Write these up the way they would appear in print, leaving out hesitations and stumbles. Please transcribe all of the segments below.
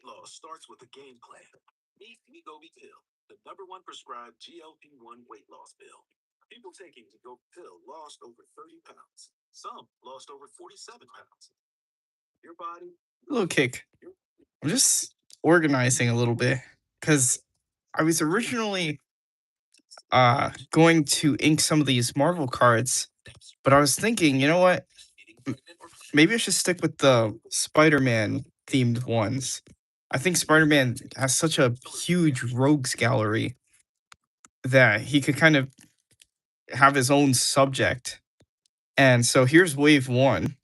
weight loss starts with a game plan. Meet Wegovy pill, the #1 prescribed GLP-1 weight loss pill. People taking Wegovy pill lost over 30 pounds. Some lost over 47 pounds. Your body, Little kick. your I'm just organizing a little bit because I was originally going to ink some of these Marvel cards, but I was thinking, you know what? M- Maybe I should stick with the Spider-Man themed ones. I think Spider-Man has such a huge rogues gallery that he could kind of have his own subject. And so here's wave one,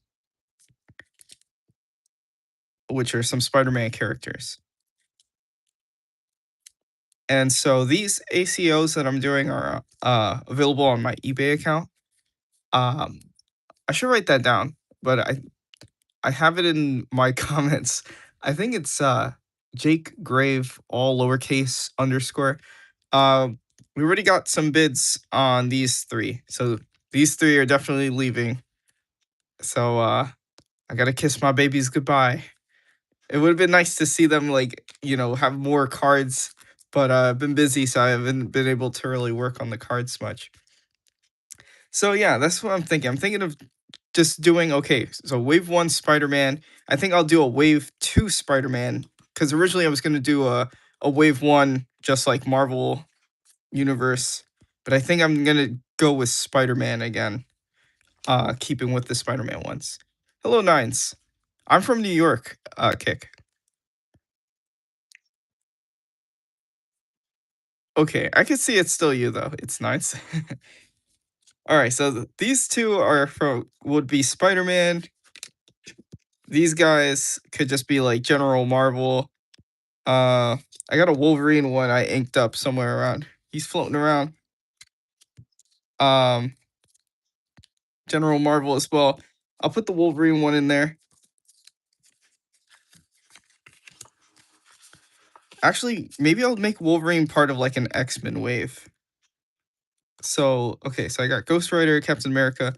which are some Spider-Man characters. And so these ACOs that I'm doing are available on my eBay account. Um, I should write that down, but I have it in my comments. I think it's Jake Grave, all lowercase underscore. Um, we already got some bids on these three, so these three are definitely leaving. So I gotta kiss my babies goodbye. It would have been nice to see them like have more cards, but I've been busy, so I haven't been able to really work on the cards much. So yeah, that's what I'm thinking. I'm thinking of just doing okay. So wave one Spider Man. I think I'll do a wave two Spider Man because originally I was gonna do a wave one just like Marvel universe, but I think I'm gonna go with Spider Man again. Keeping with the Spider Man ones. Hello Nines. I'm from New York. Kick. Okay, I can see it's still you though. It's nice. All right, so these two are from would be Spider Man. These guys could just be like General Marvel. I got a Wolverine one I inked up somewhere around. He's floating around. Um, General Marvel as well. I'll put the Wolverine one in there. Actually, maybe I'll make Wolverine part of like an X-Men wave. So, okay, so I got Ghost Rider, Captain America.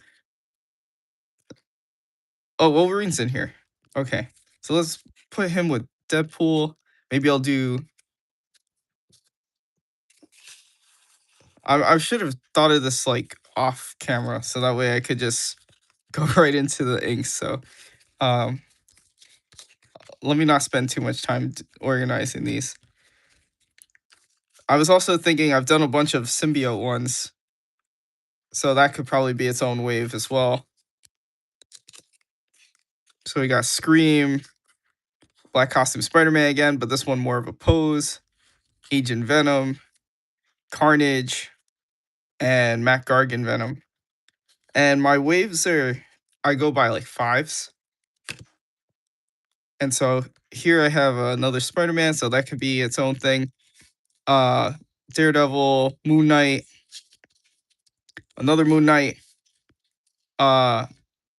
Oh, Wolverine's in here. Okay. So let's put him with Deadpool. Maybe I'll do I should have thought of this like off camera so that way I could just go right into the ink. So, um let me not spend too much time organizing these. I was also thinking I've done a bunch of symbiote ones, so that could probably be its own wave as well. So we got Scream, Black Costume Spider-Man again, but this one more of a pose, Agent Venom, Carnage, and Matt Gargan Venom. And my waves are I go by like fives. And so here I have another Spider-Man, so that could be its own thing. Uh Daredevil, Moon Knight, another Moon Knight, uh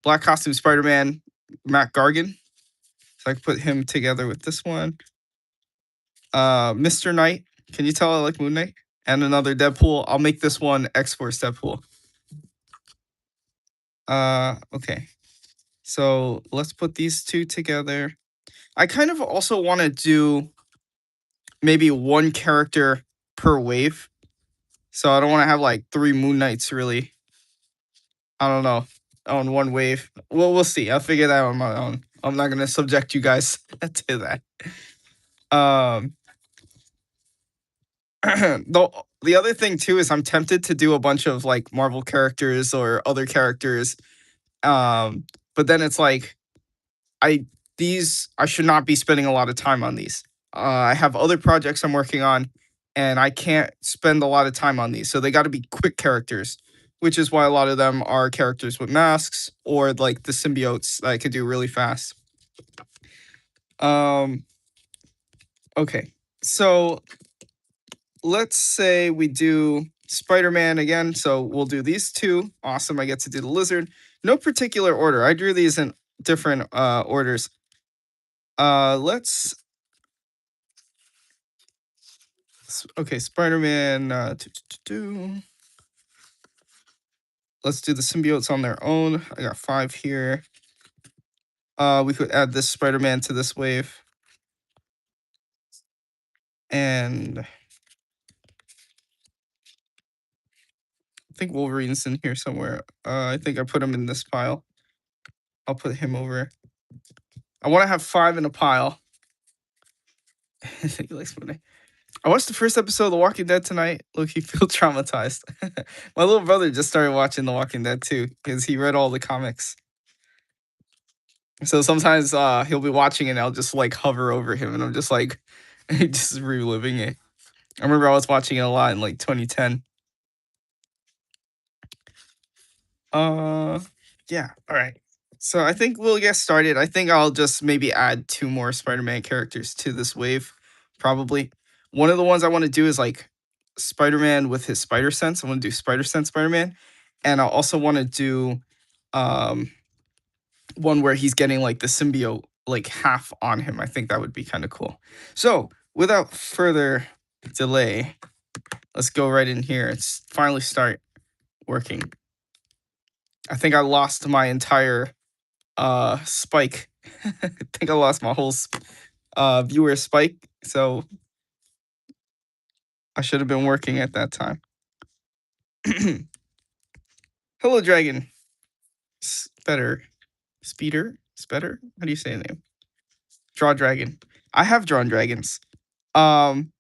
Black Costume Spider-Man, Matt Gargan. So I can put him together with this one. Mr. Knight. Can you tell I like Moon Knight? And another Deadpool. I'll make this one X-Force Deadpool. Okay. So let's put these two together. I kind of also want to do maybe one character per wave. So I don't want to have like three Moon Knights really. I don't know. On one wave. Well, we'll see. I'll figure that out on my own. I'm not gonna subject you guys to that. Um the other thing too is I'm tempted to do a bunch of like Marvel characters or other characters. But then it's like I I should not be spending a lot of time on these. I have other projects I'm working on and I can't spend a lot of time on these. So they got to be quick characters, which is why a lot of them are characters with masks or like the symbiotes that I could do really fast. Um okay. So let's say we do Spider-Man again. So we'll do these two. Awesome. I get to do the lizard. No particular order. I drew these in different orders. Let's okay, Spider-Man let's do the symbiotes on their own. I got 5 here. We could add this Spider-Man to this wave. And I think Wolverine's in here somewhere. I think I put him in this pile. I'll put him over. I want to have 5 in a pile. He likes money. I watched the first episode of The Walking Dead tonight. Look, he feel traumatized. My little brother just started watching The Walking Dead too because he read all the comics. So sometimes he'll be watching it and I'll just like hover over him and I'm just like just reliving it. I remember I was watching it a lot in like 2010. Uh yeah, all right. So I think we'll get started. I think I'll just maybe add 2 more Spider-Man characters to this wave probably. One of the ones I want to do is like Spider-Man with his spider sense. I want to do spider sense Spider-Man and I also want to do um one where he's getting like the symbiote like half on him. I think that would be kind of cool. So, without further delay, let's go right in here and finally start working. I think I lost my entire spike. I think I lost my whole viewer spike. So I should have been working at that time. Hello, Dragon. Better. Speeder? Speeder? How do you say the name? Draw Dragon. I have drawn dragons. Um,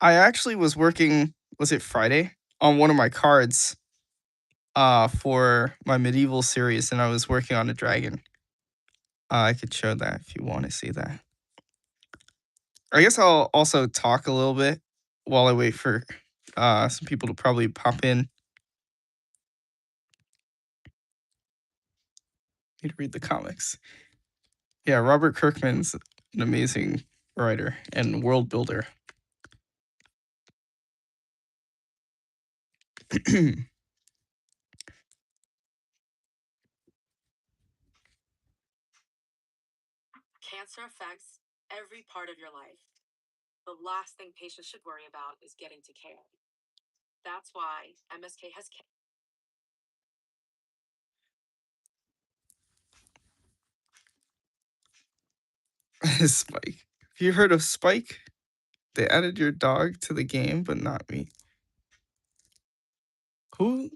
I actually was working, was it Friday? On one of my cards for my medieval series, and I was working on a dragon. I could show that if you want to see that. I guess I'll also talk a little bit while I wait for some people to probably pop in. Need to read the comics. Yeah, Robert Kirkman's an amazing writer and world builder. Cancer affects every part of your life. The last thing patients should worry about is getting to care. That's why MSK has Spike. Have you heard of Spike? They added your dog to the game, but not me. Who?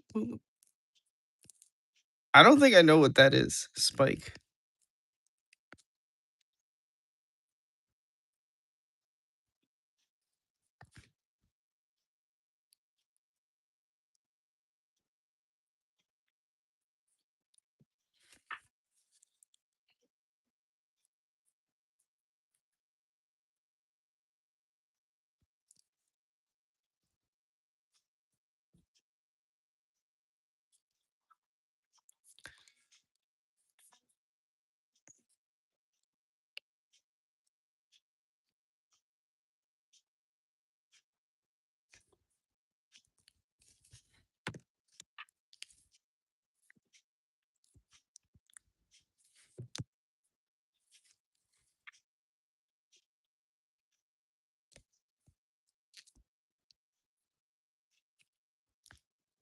I don't think I know what that is. Spike.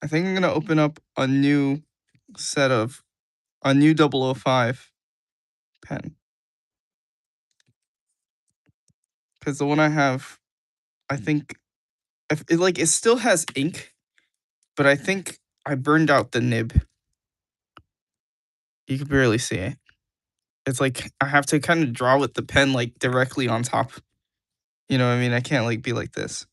I think I'm gonna open up a new set of a new 005 pen because the one I have, I think, if it like it still has ink, but I think I burned out the nib. You can barely see it. It's like I have to kind of draw with the pen like directly on top. You know what I mean? I can't like be like this.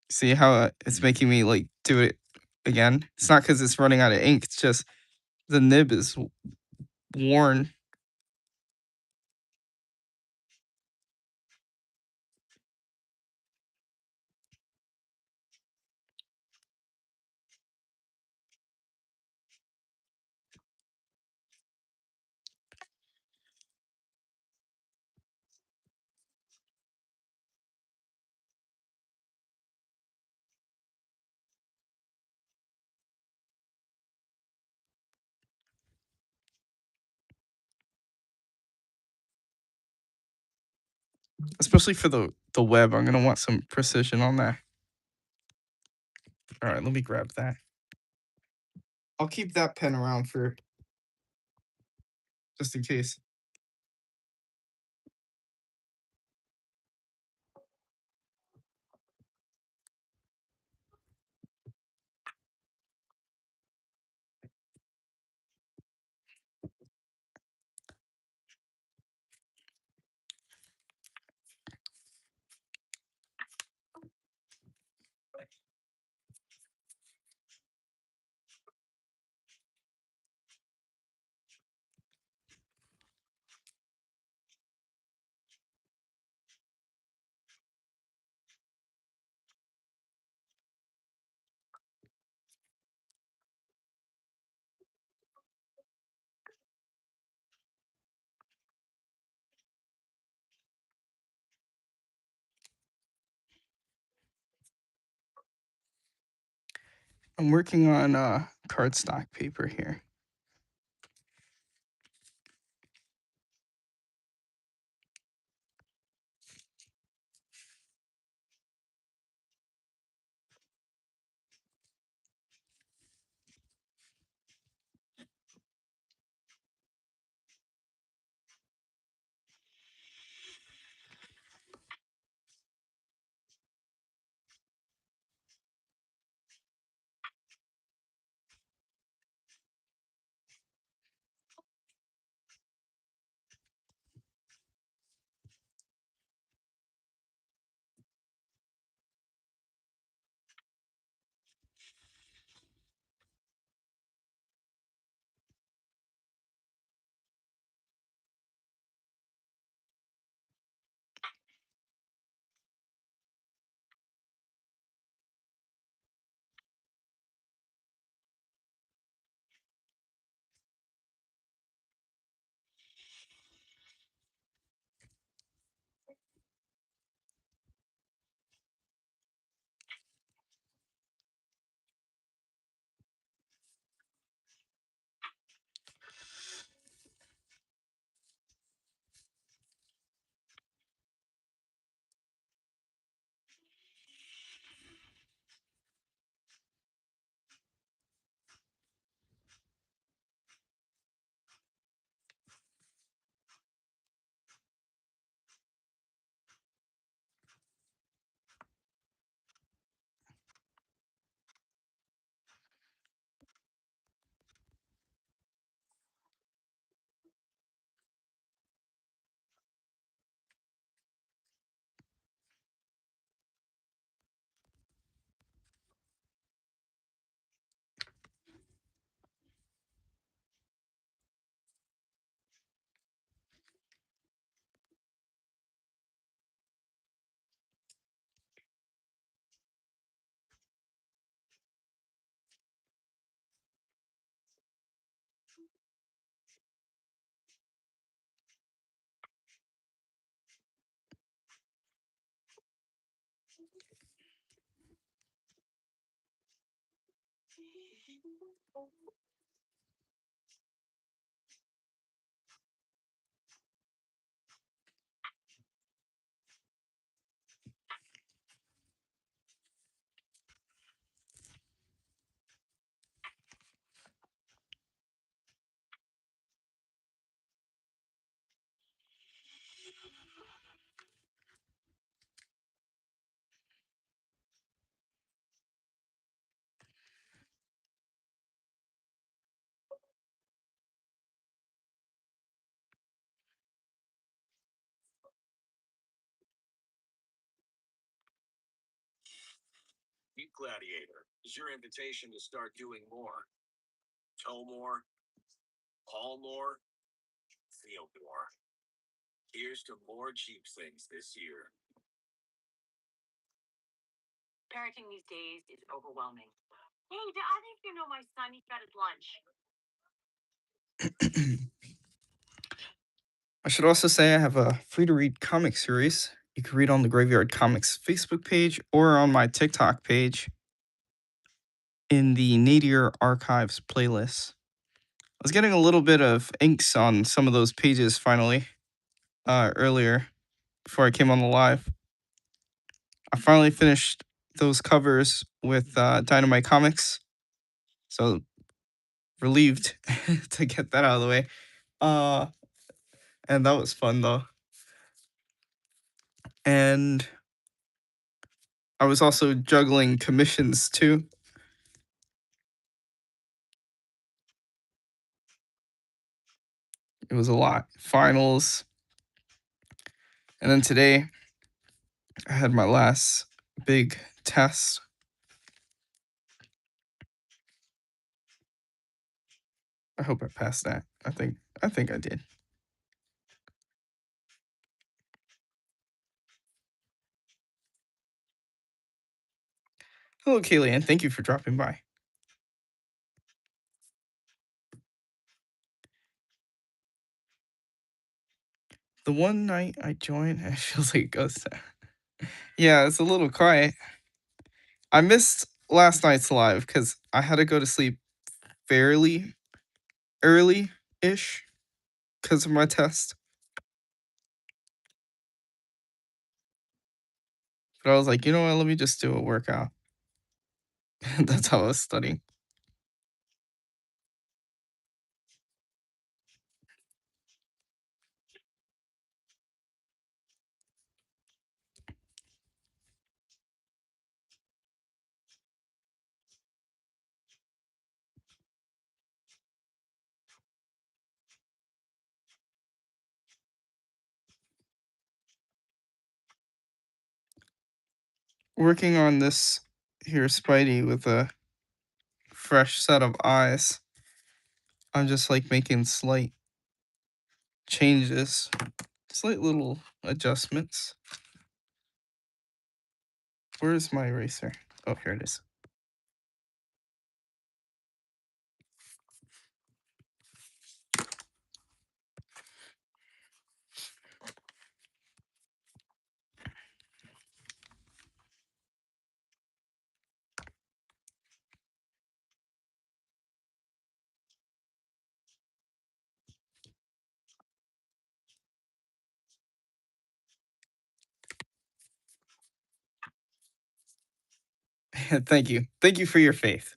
See how it's making me like do it again? It's not because it's running out of ink. It's just the nib is worn. Especially for the web. I'm gonna want some precision on that. All right, let me grab that. I'll keep that pen around for just in case. I'm working on cardstock paper here. Meet Gladiator is your invitation to start doing more. Tow more, haul more, feel more. Here's to more Jeep things this year. Parenting these days is overwhelming. Hey, I think you know my son. He's got his lunch. I should also say I have a free to read comic series. You can read on the Graveyard Comics Facebook page or on my TikTok page in the Nadir Archives playlist. I was getting a little bit of inks on some of those pages finally earlier before I came on the live. I finally finished those covers with Dynamite Comics, so relieved to get that out of the way. And that was fun though. And I was also juggling commissions too. It was a lot. Finals. And then today I had my last big test. I hope I passed that. I think I did. Hello, Kaylee, thank you for dropping by. The one night I joined, it feels like a ghost town. Yeah, it's a little quiet. I missed last night's live because I had to go to sleep fairly early ish because of my test. But I was like, you know what? Let me just do a workout. That's how I was studying. Working on this here Spidey with a fresh set of eyes. I'm just like making slight changes, slight little adjustments. Where's my eraser? Oh, here it is. Thank you. Thank you for your faith.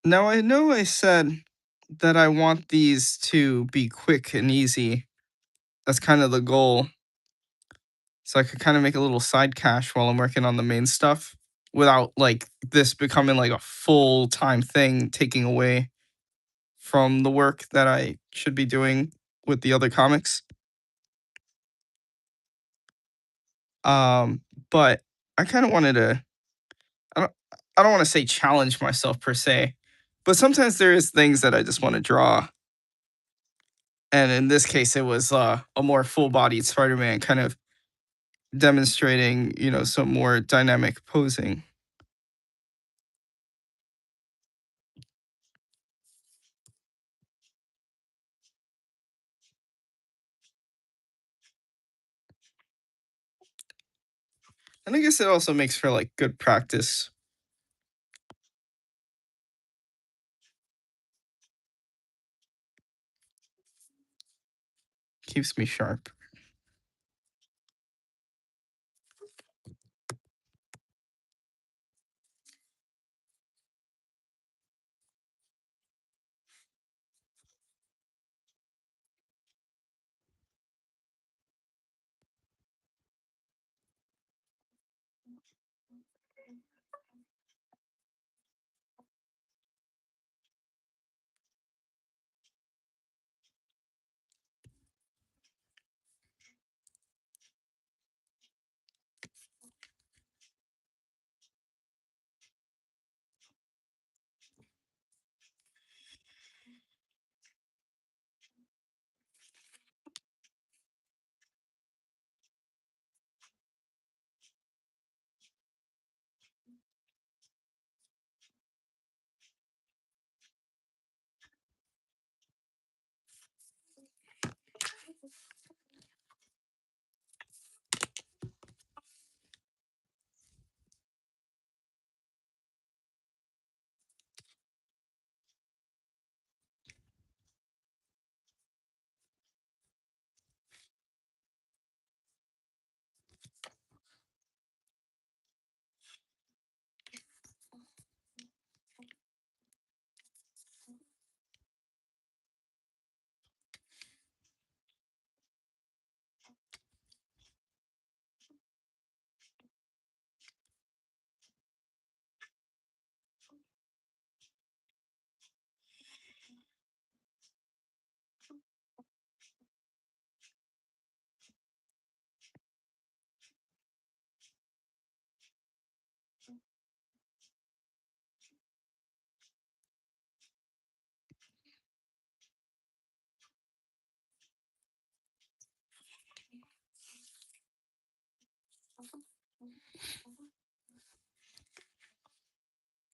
Now I know I said that I want these to be quick and easy. That's kind of the goal. So I could kind of make a little side cash while I'm working on the main stuff without like this becoming like a full-time thing taking away from the work that I should be doing with the other comics. But I kind of wanted to I don't I don't want to say challenge myself per se, but sometimes there is things that I just want to draw. And in this case it was a more full-bodied Spider-Man kind of demonstrating, some more dynamic posing. And I guess it also makes for like good practice. Keeps me sharp.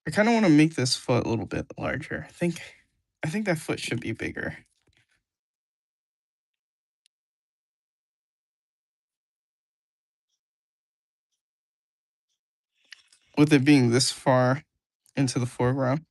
I kind of want to make this foot a little bit larger. I think that foot should be bigger. with it being this far into the foreground.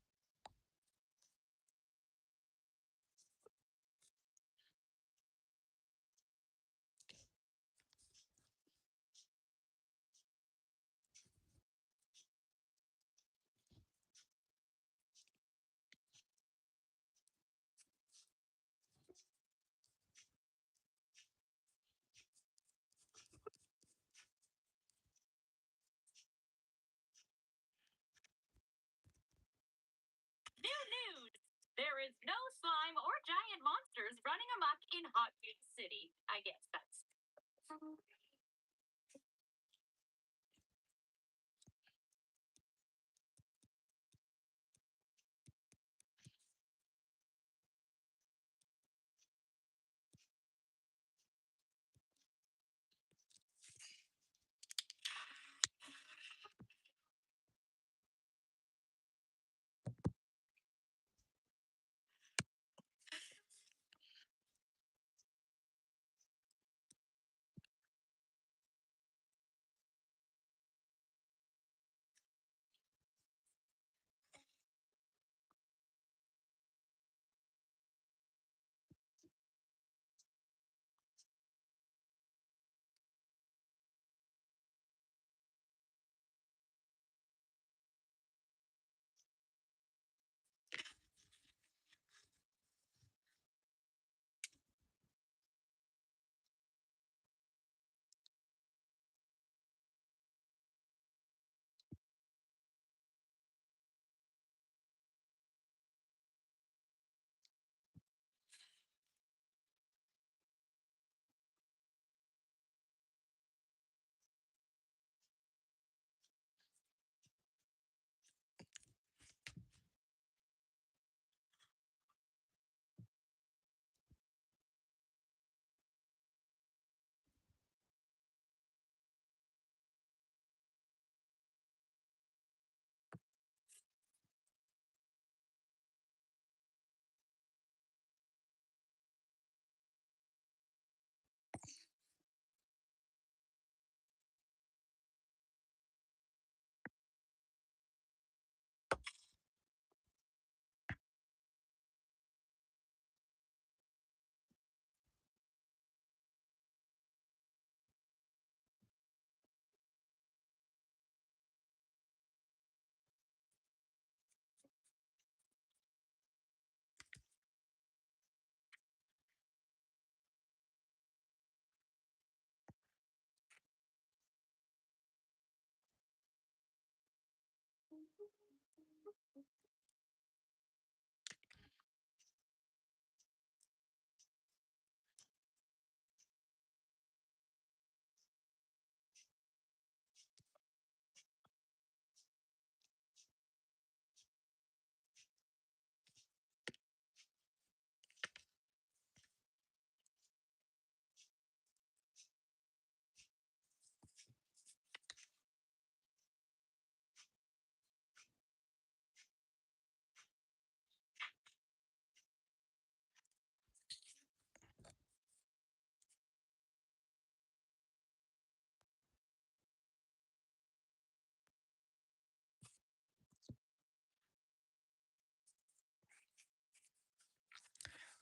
New news! There is no slime or giant monsters running amok in Hot Wheels City. I guess that's.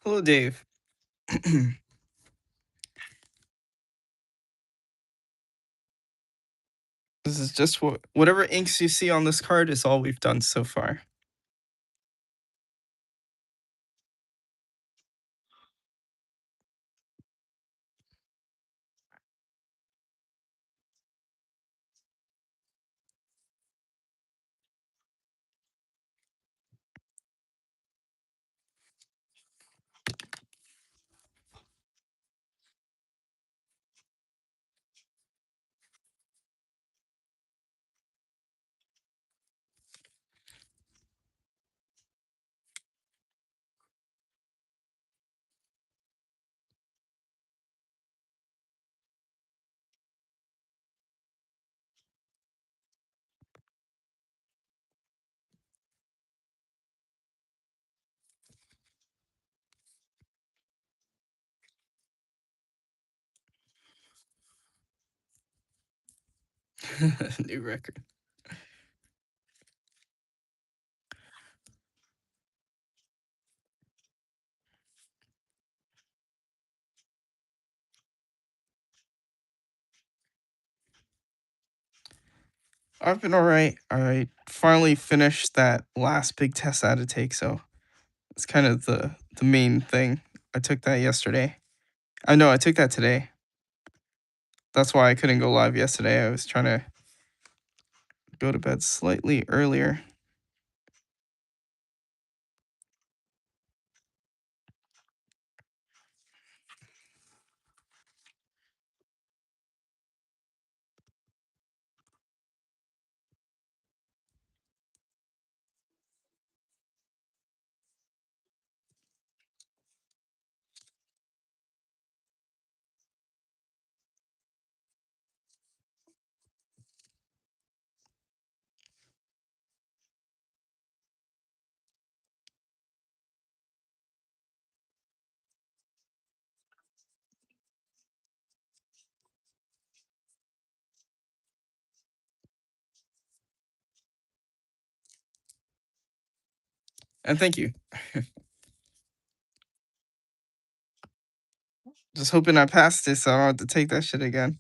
Hello, Dave. This is just whatever inks you see on this card is all we've done so far. New record. I've been all right. I finally finished that last big test I had to take, so it's kind of the main thing. I took that yesterday. I know I took that today. That's why I couldn't go live yesterday. I was trying to go to bed slightly earlier. And thank you. Just hoping I passed this so I don't have to take that shit again.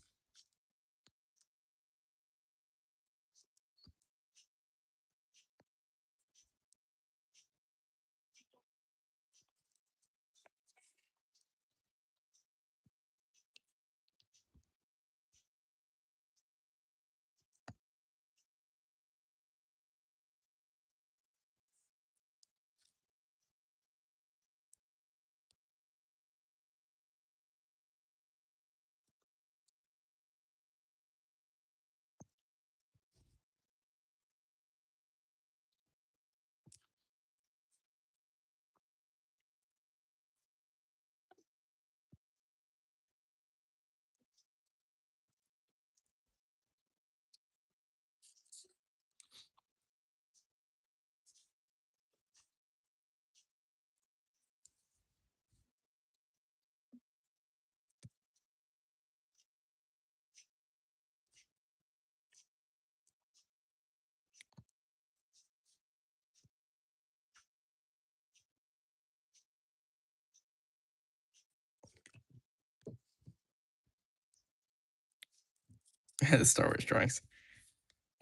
The Star Wars drawings.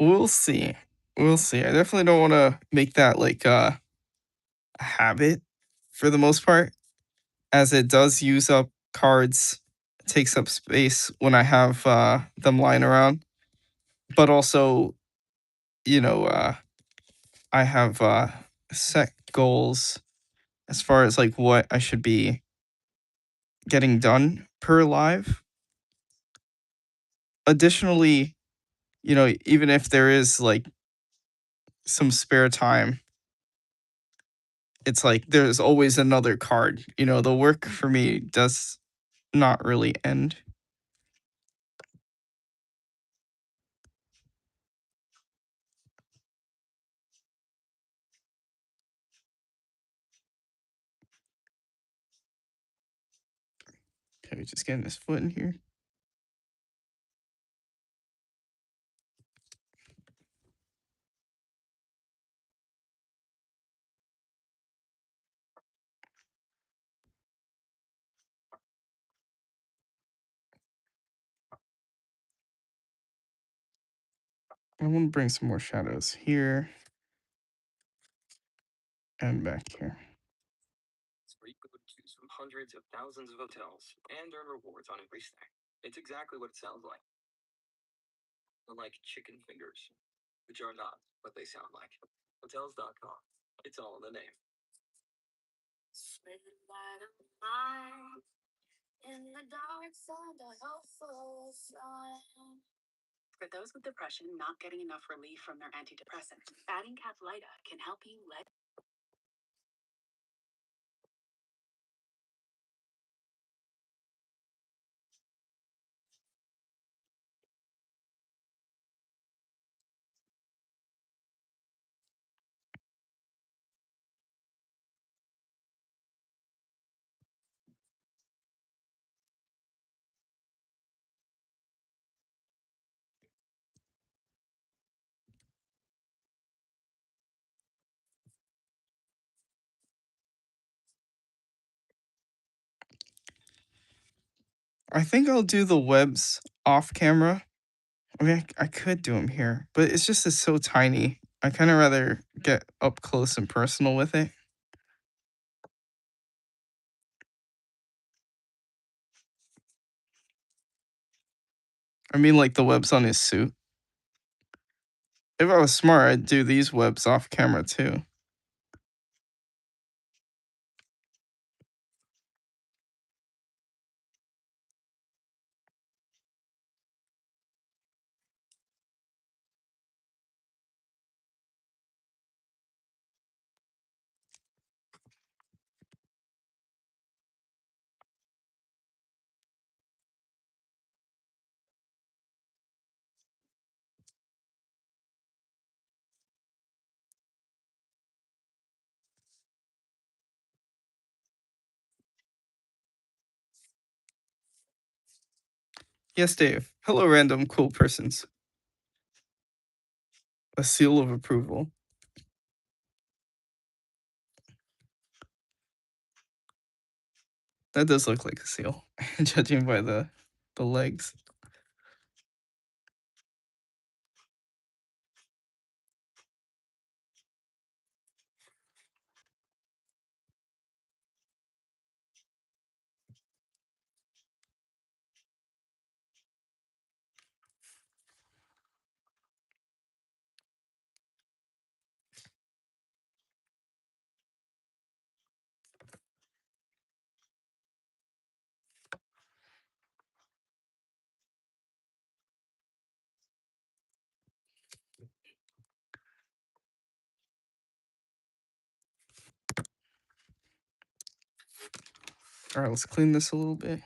We'll see. We'll see. I definitely don't want to make that like a habit for the most part, as it does use up cards, takes up space when I have them lying around. But also, you know, I have set goals as far as like what I should be getting done per live. Additionally, even if there is like some spare time, it's like there's always another card. The work for me does not really end. Okay, just getting this foot in here. I want to bring some more shadows here and back here. Where you could choose from hundreds of thousands of hotels and earn rewards on every stay. It's exactly what it sounds like. Unlike chicken fingers, which are not what they sound like. Hotels.com. It's all in the name. For those with depression not getting enough relief from their antidepressants, adding Caplyta can help you let. I think I'll do the webs off camera. I mean, I could do them here, but it's so tiny. I kind of rather get up close and personal with it. I mean, like the webs on his suit. If I was smart, I'd do these webs off camera too. Yes, Dave. Hello, random cool persons. A seal of approval. That does look like a seal, judging by the legs. All right, let's clean this a little bit.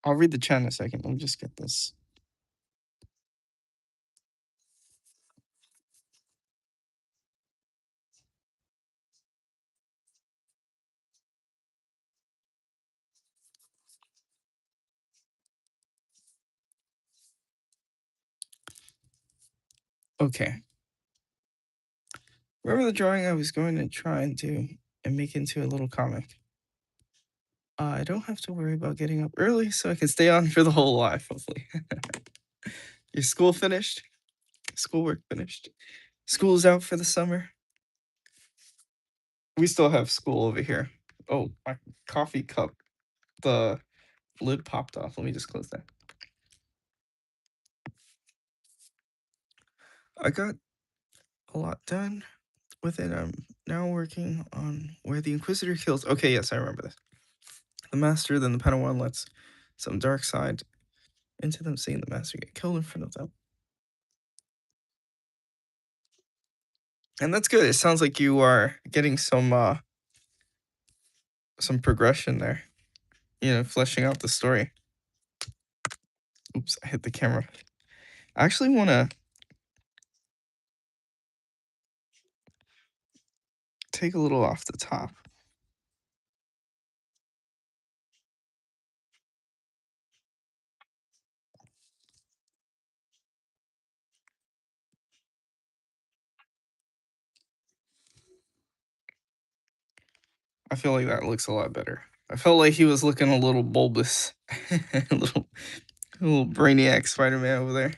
I'll read the chat in a second. Let me just get this. Okay. Remember the drawing I was going to try and do and make into a little comic? I don't have to worry about getting up early, so I can stay on for the whole life, hopefully. Your school finished? Schoolwork finished? School's out for the summer? We still have school over here. Oh, my coffee cup. The lid popped off. Let me just close that. I got a lot done with it. I'm now working on where the Inquisitor kills. Okay, yes, I remember this. The Master, then the Padawan lets some dark side into them, seeing the Master get killed in front of them. And that's good. It sounds like you are getting some progression there. You know, fleshing out the story. Oops, I hit the camera. I actually want to take a little off the top. I feel like that looks a lot better. I felt like he was looking a little bulbous. a little brainiac Spider-Man over there.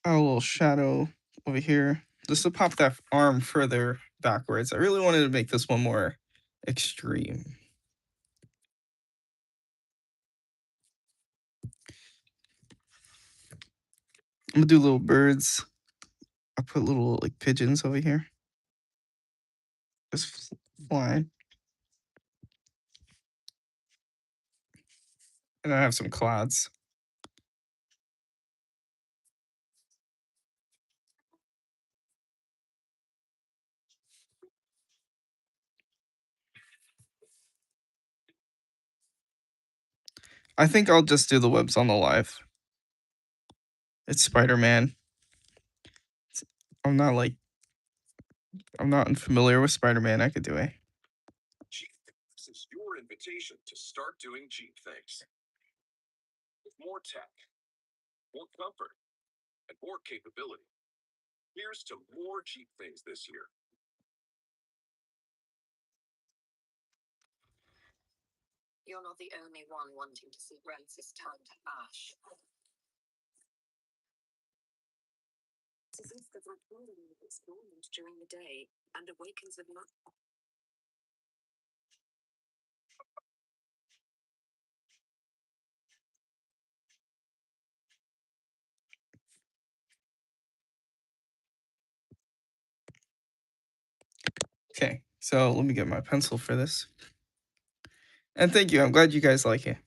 A little shadow over here. Just to pop that arm further backwards. I really wanted to make this one more extreme. I'm gonna do little birds. I'll put little like pigeons over here. Just flying. And I have some clouds. I think I'll just do the webs on the live. It's Spider-Man. I'm not like I'm not unfamiliar with Spider-Man. I could do it. This is your invitation to start doing Jeep things. With more tech, more comfort, and more capability. Here's to more Jeep things this year. You're not the only one wanting to see Francis turn to ash. As if the vulnerability is dormant during the day and awakens at night. Okay, so let me get my pencil for this. And thank you. I'm glad you guys like it.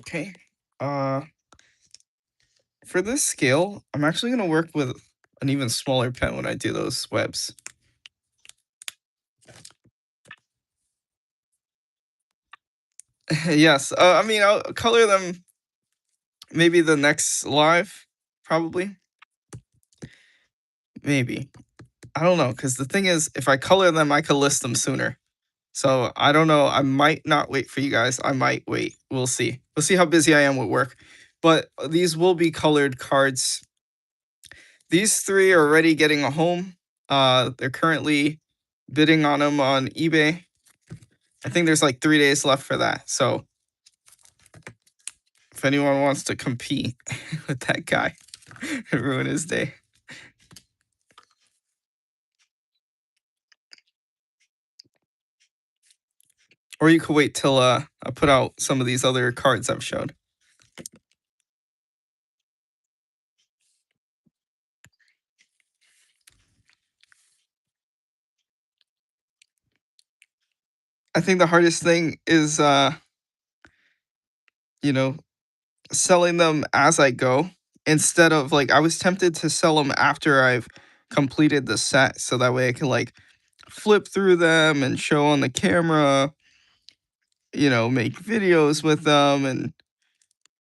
Okay. For this scale, I'm actually gonna work with an even smaller pen when I do those webs. Yes. I mean, I'll color them maybe the next live, probably. Maybe. I don't know, because the thing is, if I color them, I could list them sooner. So I don't know. I might not wait for you guys. I might wait. We'll see. We'll see how busy I am with work. But these will be colored cards. These three are already getting a home. They're currently bidding on them on eBay. I think there's like 3 days left for that. So if anyone wants to compete with that guy and ruin his day. Or you could wait till I put out some of these other cards I've showed. I think the hardest thing is you know, selling them as I go instead of like I was tempted to sell them after I've completed the set so that way I can like flip through them and show on the camera, make videos with them and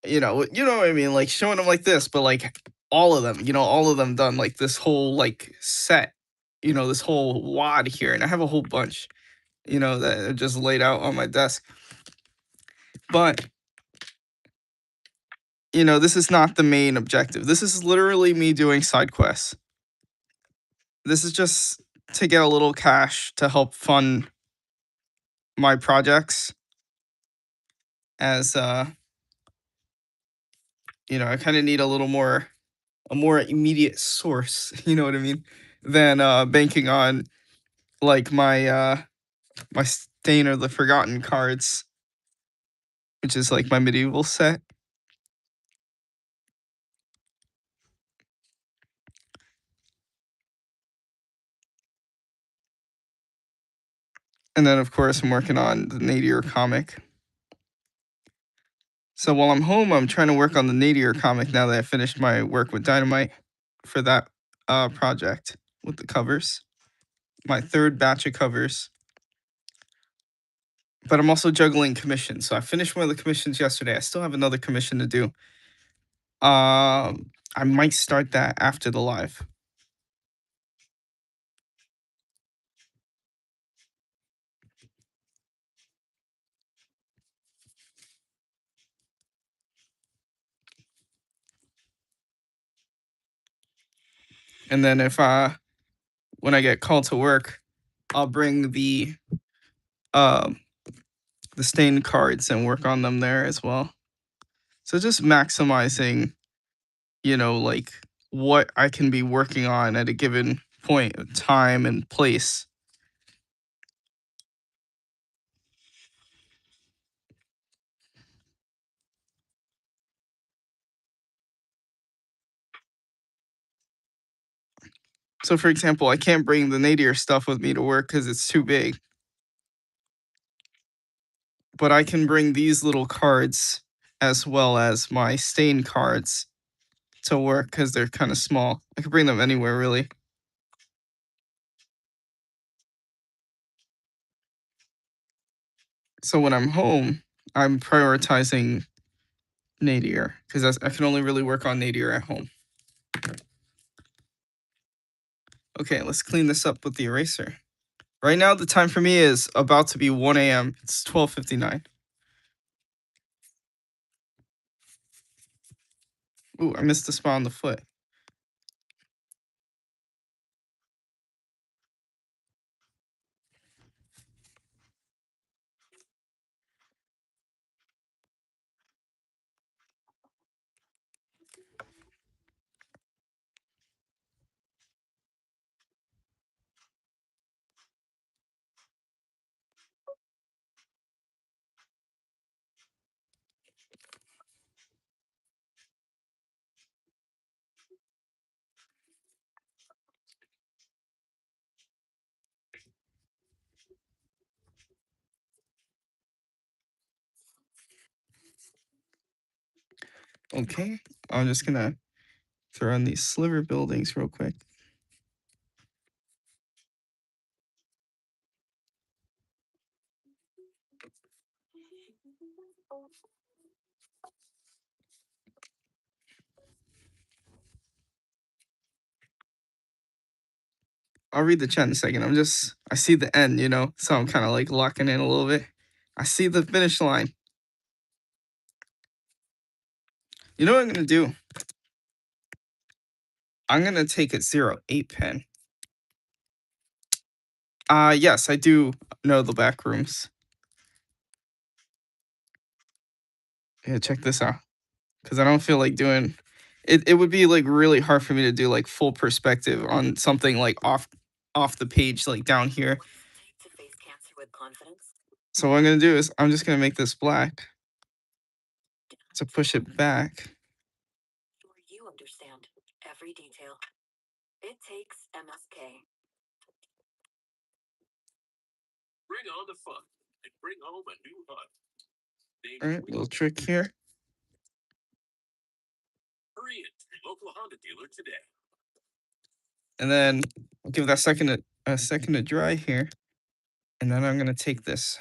you know what I mean, like showing them like this, but like all of them, all of them done like this whole like set, this whole wad here, and I have a whole bunch, that are just laid out on my desk. But this is not the main objective. This is literally me doing side quests. This is just to get a little cash to help fund my projects as I kind of need a more immediate source, you know what I mean, than banking on like my Stain of the Forgotten cards, which is like my medieval set. And then of course I'm working on the Nadir comic. So while I'm home, I'm trying to work on the Nadir comic now that I finished my work with Dynamite for that project with the covers. my third batch of covers. But I'm also juggling commissions. So I finished one of the commissions yesterday. I still have another commission to do. I might start that after the live. And then if when I get called to work, I'll bring the stained cards and work on them there as well. So just maximizing, like what I can be working on at a given point of time and place. So for example, I can't bring the nadir stuff with me to work because it's too big. But I can bring these little cards as well as my stain cards to work because they're kind of small. I can bring them anywhere really. So when I'm home, I'm prioritizing nadir because I can only really work on nadir at home. Okay, let's clean this up with the eraser. Right now, the time for me is about to be 1 a.m. It's 12:59. Ooh, I missed the spot on the foot. Okay, I'm just gonna throw in these sliver buildings real quick. I'll read the chat in a second. I see the end, so I'm kind of like locking in a little bit. I see the finish line. You know what I'm gonna do? I'm gonna take a 08 pen. Yes, I do know the back rooms. Yeah, check this out. Because I don't feel like doing it. It would be like really hard for me to do like full perspective on something like off the page, like down here. So what I'm gonna do is I'm just gonna make this black to push it back. You understand every detail. It takes MSK. Bring on the fun and bring home a new HUD. All right, little trick here. Hurry in to your local Honda dealer today. And then I'll give that a second to dry here. And then I'm gonna take this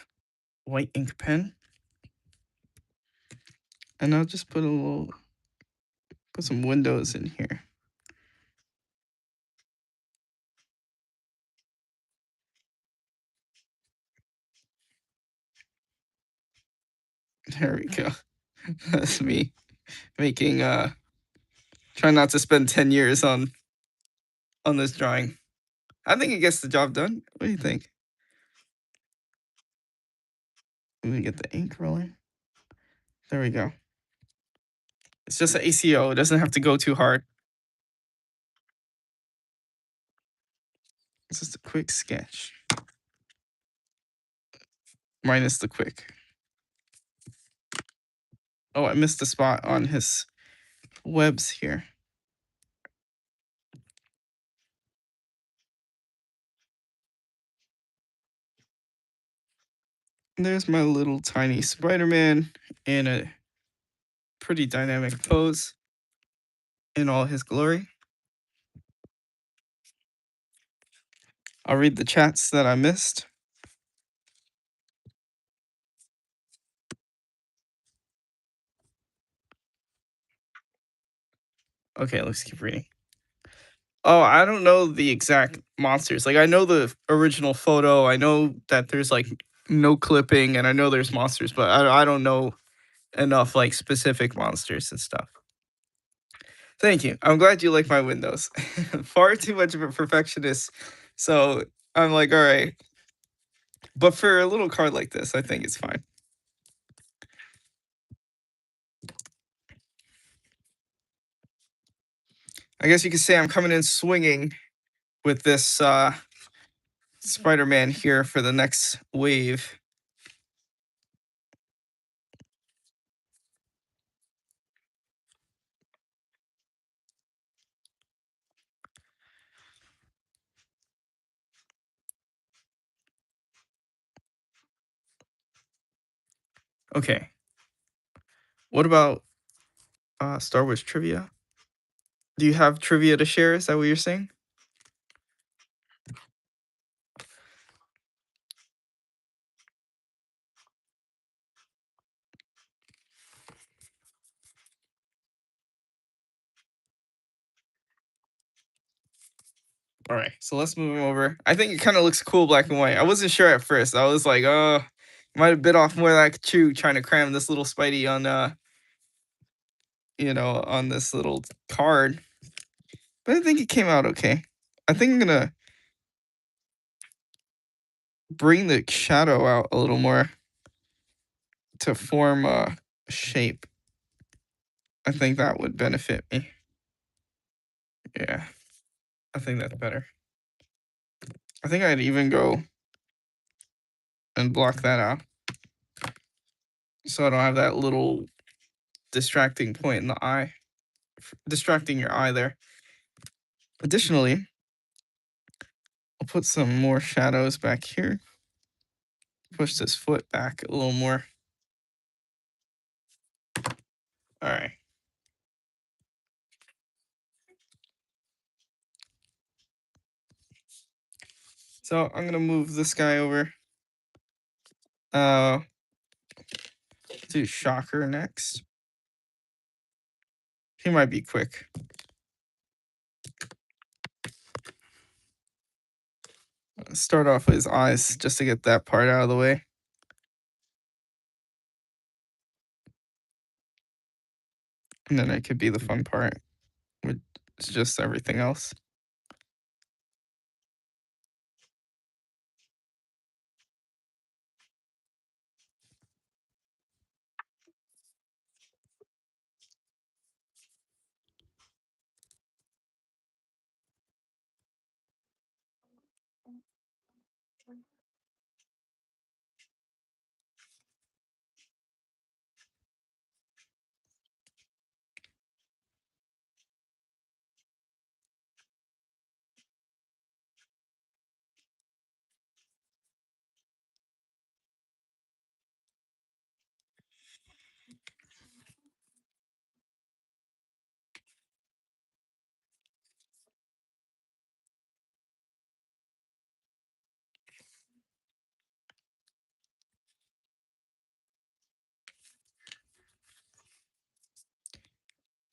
white ink pen and I'll just put some windows in here. There we go. That's me making trying not to spend 10 years on this drawing. I think it gets the job done. What do you think? Let me get the ink rolling. There we go. It's just an ACO. It doesn't have to go too hard. It's just a quick sketch. Minus the quick. Oh, I missed the spot on his webs here. There's my little tiny Spider-Man in a pretty dynamic pose in all his glory. I'll read the chats that I missed. Okay, let's keep reading. Oh, I don't know the exact monsters. Like, I know the original photo. I know that there's like no clipping, and I know there's monsters, but I don't know enough like specific monsters and stuff. Thank you. I'm glad you like my windows. Far too much of a perfectionist. So I'm like, all right. But for a little card like this, I think it's fine. I guess you could say I'm coming in swinging with this Spider-Man here for the next wave. Okay. What about Star Wars trivia? Do you have trivia to share? Is that what you're saying? All right, so let's move him over. I think it kind of looks cool black and white. I wasn't sure at first. I was like, oh, might have bit off more than I could chew trying to cram this little Spidey on, on this little card. But I think it came out okay. I think I'm gonna bring the shadow out a little more to form a shape. I think that would benefit me. Yeah, I think that's better. I think I'd even go and block that out so I don't have that little distracting point in the eye, distracting your eye there. Additionally, I'll put some more shadows back here. Push this foot back a little more. All right. So I'm gonna move this guy over. Do Shocker next. He might be quick. Start off with his eyes just to get that part out of the way. And then it could be the fun part, which is just everything else.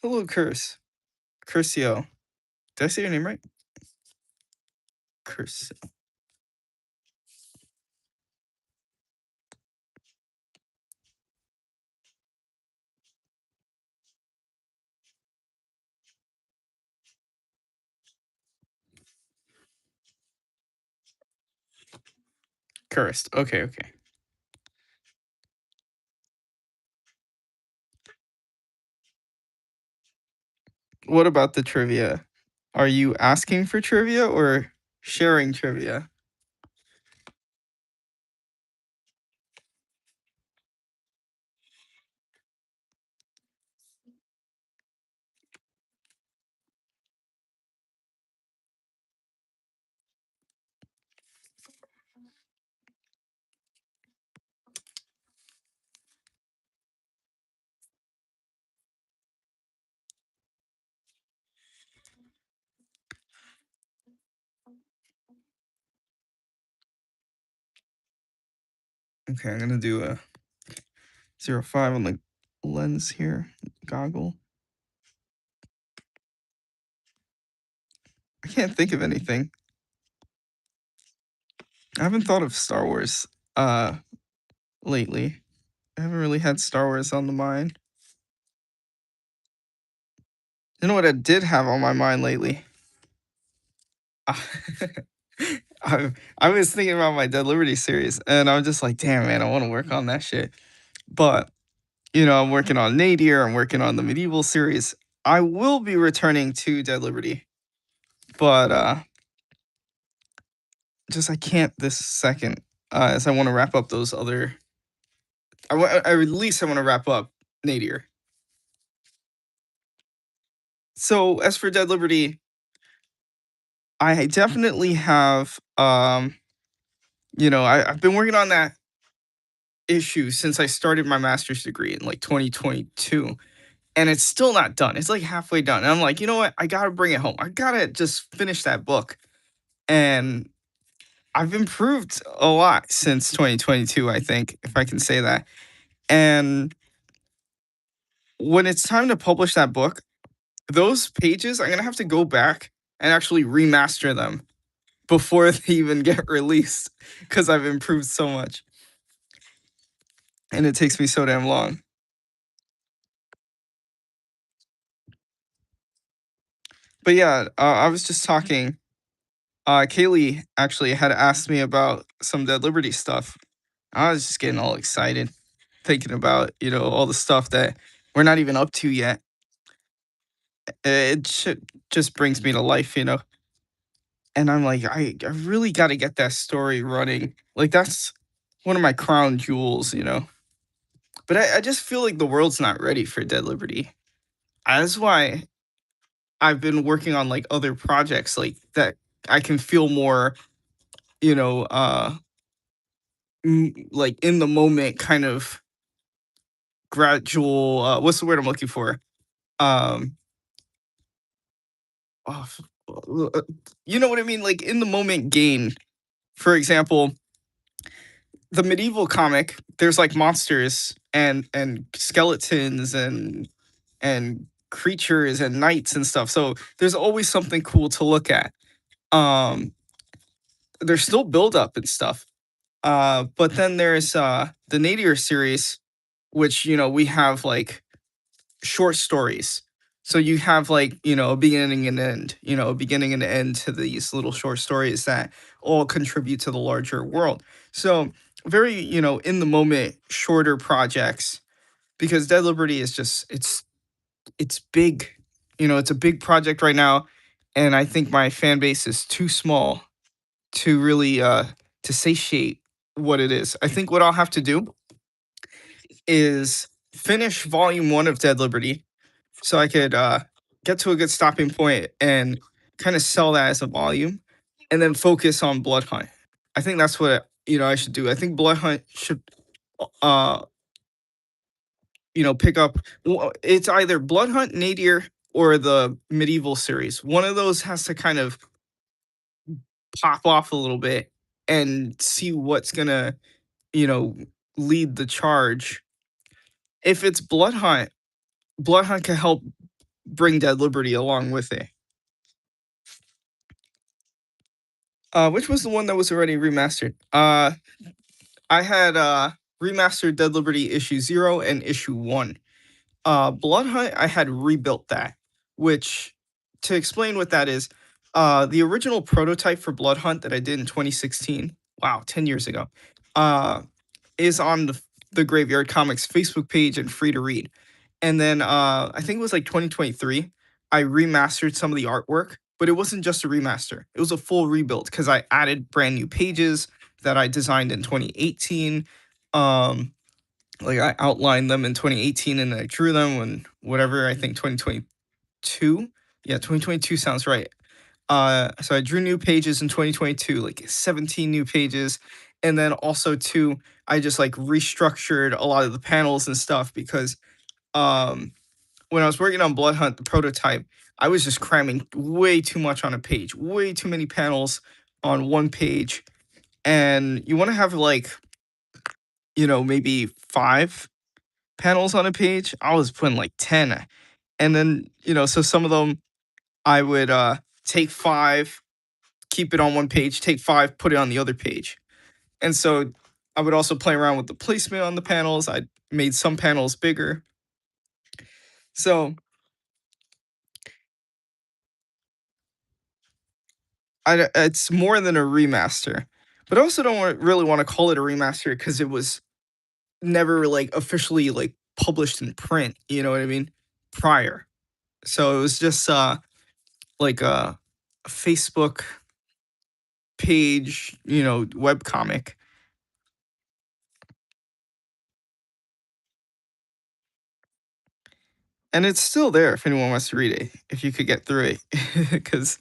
Hello, Curse. Curcio. Did I say your name right? Curse. Cursed. Okay, okay. What about the trivia? Are you asking for trivia or sharing trivia? Okay, I'm gonna do a 0.5 on the lens here, goggle. I can't think of anything. I haven't thought of Star Wars lately. I haven't really had Star Wars on the mind. You know what I did have on my mind lately? I was thinking about my Dead Liberty series, and I was just like, damn, man, I want to work on that shit. But, I'm working on Nadir, I'm working on the Medieval series. I will be returning to Dead Liberty, but just I can't this second, as I want to wrap up those other. At least I want to wrap up Nadir. So as for Dead Liberty, I definitely have, I've been working on that issue since I started my master's degree in like 2022, and it's still not done. It's like halfway done. And I'm like, you know what? I gotta bring it home. I gotta just finish that book. And I've improved a lot since 2022, I think, if I can say that. And when it's time to publish that book, those pages, I'm gonna have to go back and actually remaster them before they even get released because I've improved so much. And it takes me so damn long. But yeah, I was just talking. Kaylee actually had asked me about some Dead Liberty stuff. I was just getting all excited, thinking about, all the stuff that we're not even up to yet. Just brings me to life. And I'm like, I really got to get that story running. Like, that's one of my crown jewels. But I just feel like the world's not ready for Dead Liberty. That's why I've been working on like other projects like that I can feel more, you know, uh, like in the moment kind of gradual. What's the word I'm looking for? Um, oh, you know what I mean? Like in the moment gain. For example, the medieval comic, there's like monsters and skeletons and creatures and knights and stuff. So there's always something cool to look at. Um, there's still build up and stuff. But then there's the Nadir series, which we have like short stories. So you have like, a beginning and end, a beginning and end to these little short stories that all contribute to the larger world. So very, in the moment, shorter projects because Dead Liberty is just it's big. It's a big project right now. And I think my fan base is too small to really to satiate what it is. I think what I'll have to do is finish volume 1 of Dead Liberty so I could get to a good stopping point and kind of sell that as a volume and then focus on Blood Hunt. I think that's what I should do. I think Blood Hunt should uh pick up it's either Blood Hunt, Nadir, or the Medieval series. One of those has to kind of pop off a little bit and see what's gonna, you know, lead the charge. If it's Blood Hunt can help bring Dead Liberty along with it. Which was the one that was already remastered? I had remastered Dead Liberty issue 0 and issue 1. Blood Hunt, I had rebuilt that, which to explain what that is, the original prototype for Blood Hunt that I did in 2016, wow, 10 years ago, is on the Graveyard Comics Facebook page and free to read. And then I think it was like 2023, I remastered some of the artwork, but it wasn't just a remaster. It was a full rebuild because I added brand new pages that I designed in 2018. Um, like I outlined them in 2018 and I drew them when whatever, I think 2022. Yeah, 2022 sounds right. So I drew new pages in 2022, like 17 new pages. And then also too, I just like restructured a lot of the panels and stuff because when I was working on Blood Hunt, the prototype, I was just cramming way too much on a page, way too many panels on one page. And you want to have like maybe 5 panels on a page. I was putting like 10. And then, so some of them I would take 5, keep it on one page, take 5, put it on the other page. And so I would also play around with the placement on the panels. I made some panels bigger. So it's more than a remaster. But I also don't really want to call it a remaster because it was never like officially like published in print, you know what I mean? Prior. So it was just like a Facebook page, web comic. And it's still there if anyone wants to read it, if you could get through it. Because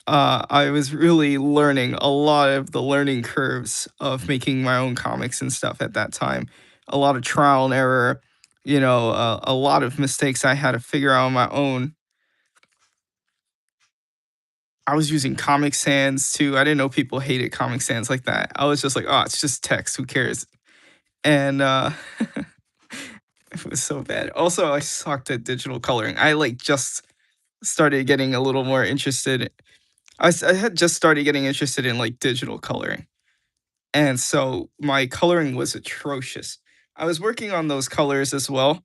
I was really learning a lot of the learning curves of making my own comics and stuff at that time. A lot of trial and error, a lot of mistakes I had to figure out on my own. I was using Comic Sans too. I didn't know people hated Comic Sans like that. I was just like, oh, it's just text. Who cares? And it was so bad. Also, I sucked at digital coloring. I like just started getting a little more interested. I had just started getting interested in like digital coloring. And so my coloring was atrocious. I was working on those colors as well,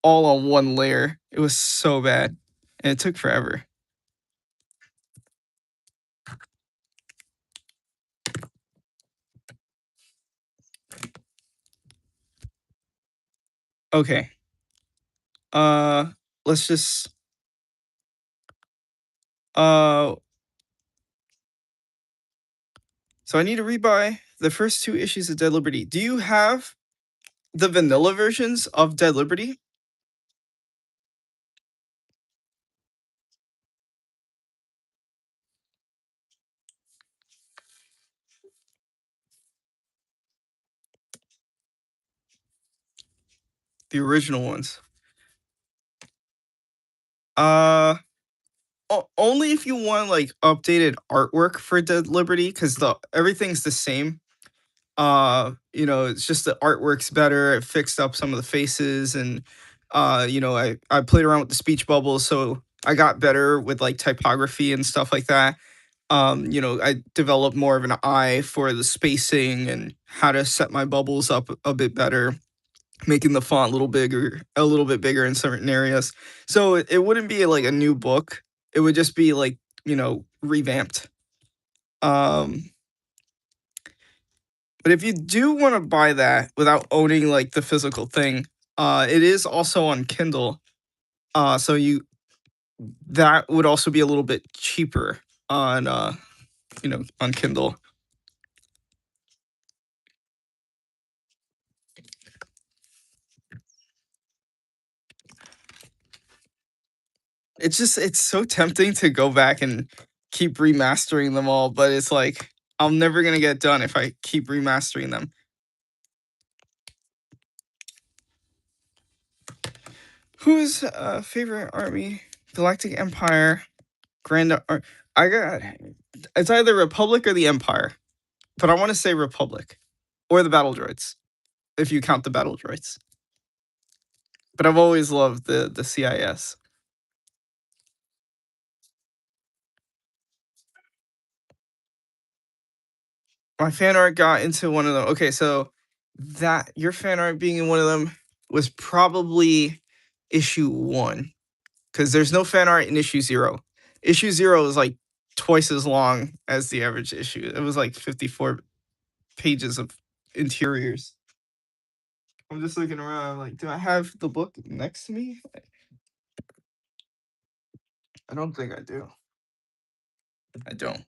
all on one layer. It was so bad. And it took forever. Okay. Uh let's just uh so I need to rebuy the first 2 issues of Dead Liberty. Do you have the vanilla versions of Dead Liberty? The original ones. Uh Only if you want like updated artwork for Dead Liberty, because the everything's the same. It's just the artwork's better. It fixed up some of the faces, and I played around with the speech bubbles, so I got better with like typography and stuff like that. I developed more of an eye for the spacing and how to set my bubbles up a bit better, making the font a little bit bigger in certain areas. So it wouldn't be like a new book. It would just be like, revamped. Um, but if you do want to buy that without owning like the physical thing, it is also on Kindle. So that would also be a little bit cheaper on Kindle. It's so tempting to go back and keep remastering them all, but it's like I'm never gonna get done if I keep remastering them. Who's favorite army? Galactic Empire, I got it's either Republic or the Empire, but I want to say Republic or the Battle Droids, if you count the Battle Droids. But I've always loved the CIS. My fan art got into one of them. Okay, so that your fan art being in one of them was probably issue 1, because there's no fan art in issue 0. Issue 0 is like twice as long as the average issue. It was like 54 pages of interiors. I'm just looking around. I'm like, do I have the book next to me? I don't think I do. I don't.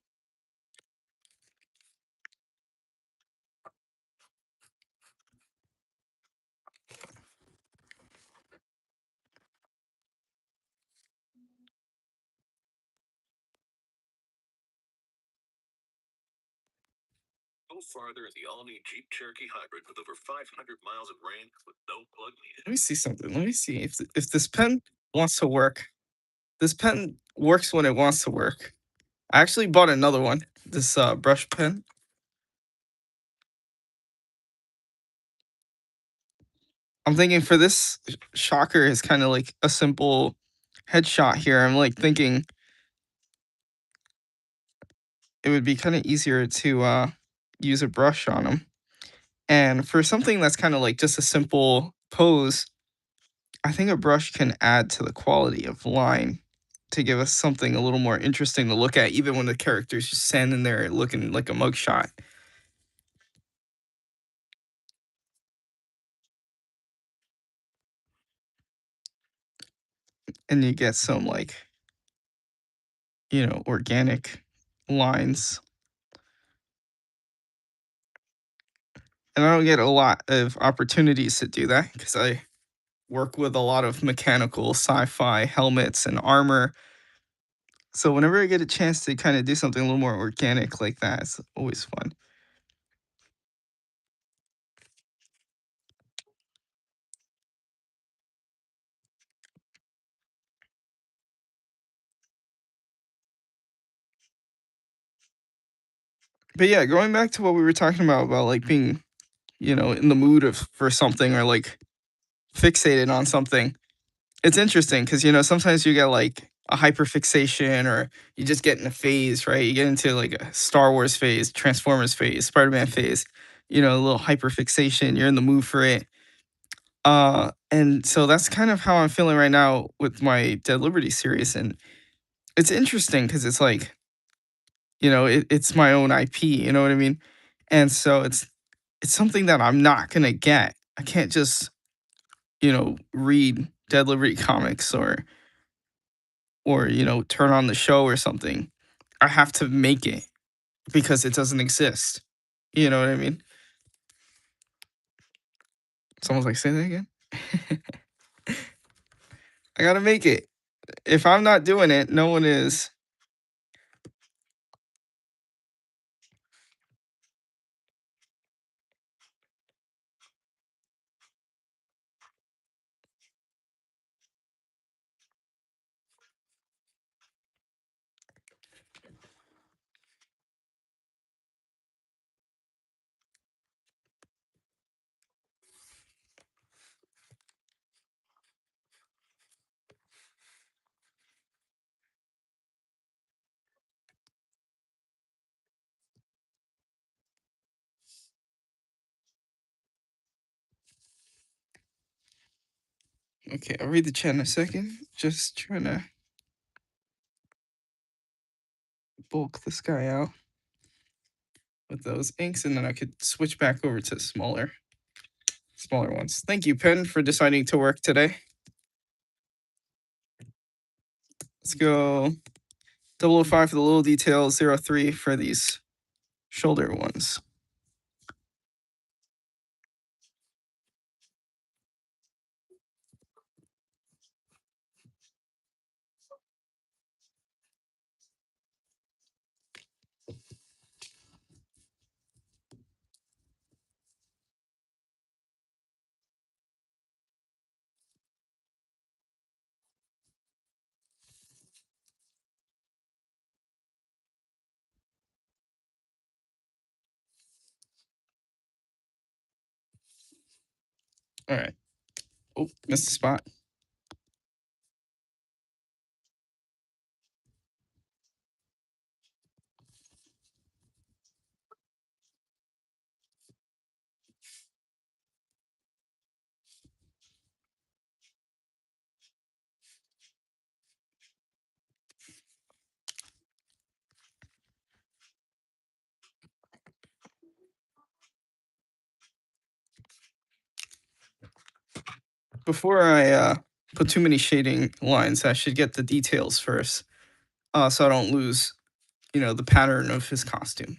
Go farther in the all-new Jeep Cherokee Hybrid with over 500 miles of range with no plug needed. Let me see something. Let me see if this pen wants to work. This pen works when it wants to work. I actually bought another one. This brush pen. I'm thinking for this shocker is kind of like a simple headshot here. I'm like thinking it would be kind of easier to use a brush on him. And for something that's kind of like just a simple pose, I think a brush can add to the quality of line to give us something a little more interesting to look at, even when the character's just standing there looking like a mugshot. And you get some like, organic lines. And I don't get a lot of opportunities to do that because I work with a lot of mechanical sci-fi helmets and armor. So whenever I get a chance to kind of do something a little more organic like that, it's always fun. But yeah, going back to what we were talking about like being, in the mood of for something or like fixated on something. It's interesting because sometimes you get like a hyperfixation or you just get in a phase, right? You get into like a Star Wars phase, Transformers phase, Spider-Man phase, a little hyperfixation, you're in the mood for it. And so that's kind of how I'm feeling right now with my Dead Liberty series. And it's interesting because it's like, it's my own IP, you know what I mean? And so it's something that I'm not gonna get. I can't just, read Dead Liberty comics or turn on the show or something. I have to make it because it doesn't exist. You know what I mean? Someone's like, say that again. I gotta make it. If I'm not doing it, no one is. Okay, I'll read the chat in a second. Just trying to bulk this guy out with those inks, and then I could switch back over to smaller ones. Thank you, Pen, for deciding to work today. Let's go 005 for the little details, 03 for these shoulder ones. All right. Oh, missed the spot. Before I put too many shading lines, I should get the details first, so I don't lose, the pattern of his costume.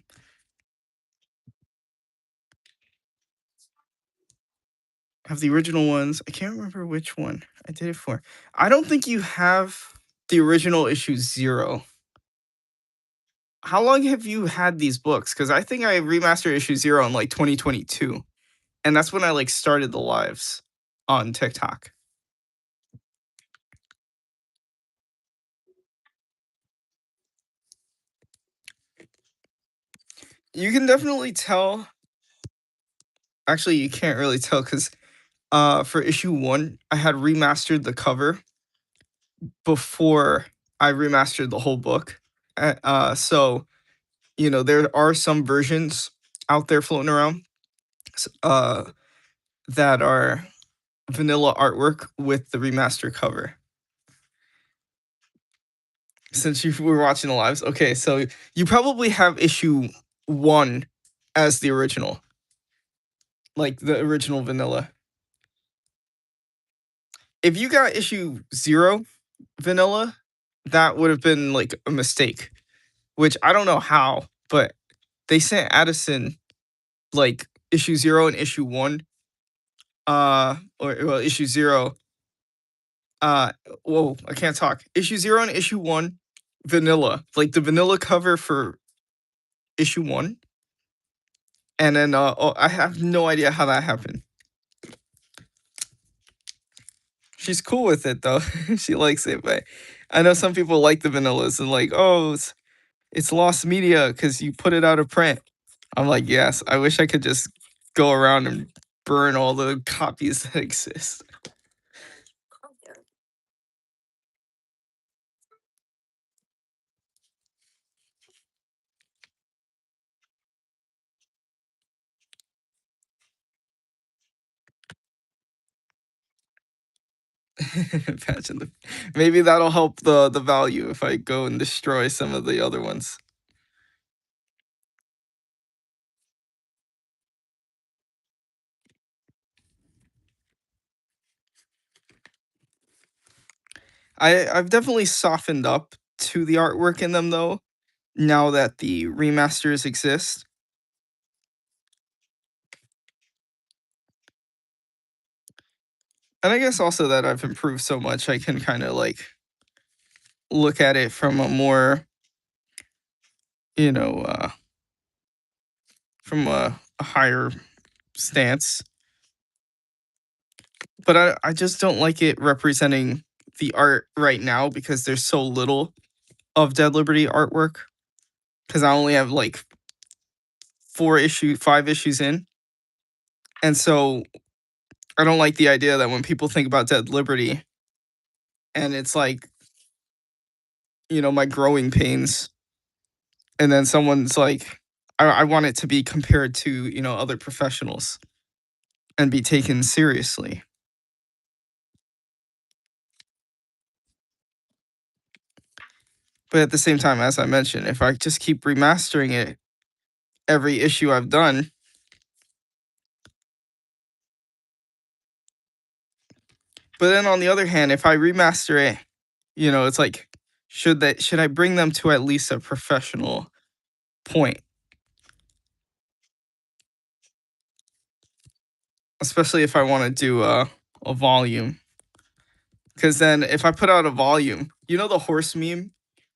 I have the original ones. I can't remember which one I did it for. I don't think you have the original issue 0. How long have you had these books? Because I think I remastered issue 0 in like 2022, and that's when I like started the lives on TikTok. You can definitely tell. Actually, you can't really tell because for issue 1, I had remastered the cover before I remastered the whole book. So, there are some versions out there floating around that are vanilla artwork with the remaster cover. Since you were watching the lives, okay, so you probably have issue 1 as the original, like the original vanilla. If you got issue 0 vanilla, that would have been like a mistake, which I don't know how, but they sent Addison like issue 0 and issue 1, or well, issue 0. Whoa, I can't talk. Issue 0 and issue 1, vanilla, like the vanilla cover for issue 1, and then I have no idea how that happened. She's cool with it though. She likes it, but I know some people like the vanillas and like, oh, it's lost media because you put it out of print. I'm like, yes, I wish I could just go around and burn all the copies that exist. Imagine maybe that'll help the value if I go and destroy some of the other ones. I've definitely softened up to the artwork in them though, now that the remasters exist. And I guess also that I've improved so much, I can kind of like look at it from a more, from a higher stance. But I just don't like it representing the art right now because there's so little of Dead Liberty artwork. Because I only have like 5 issues in. And so I don't like the idea that when people think about Dead Liberty and it's like, my growing pains, and then someone's like, I want it to be compared to, other professionals and be taken seriously. But at the same time, as I mentioned, if I just keep remastering it every issue I've done, but then on the other hand, if I remaster it, it's like, should I bring them to at least a professional point? Especially if I want to do a volume. Because then if I put out a volume, the horse meme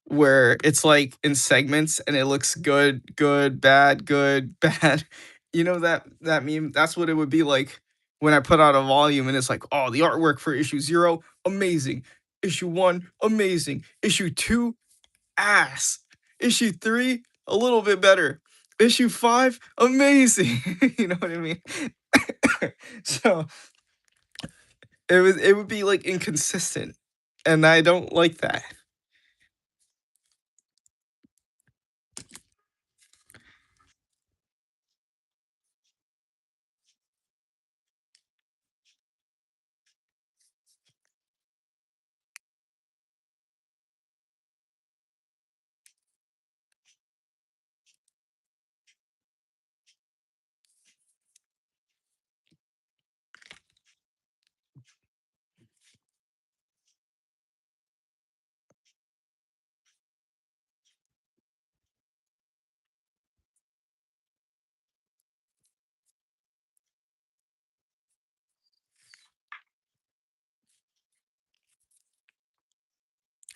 where it's like in segments and it looks good, bad, bad. That meme? That's what it would be like when I put out a volume and it's like, oh, the artwork for issue 0, amazing. Issue 1, amazing. Issue 2, ass. Issue 3, a little bit better. Issue 5, amazing. You know what I mean? So it would be like inconsistent, and I don't like that.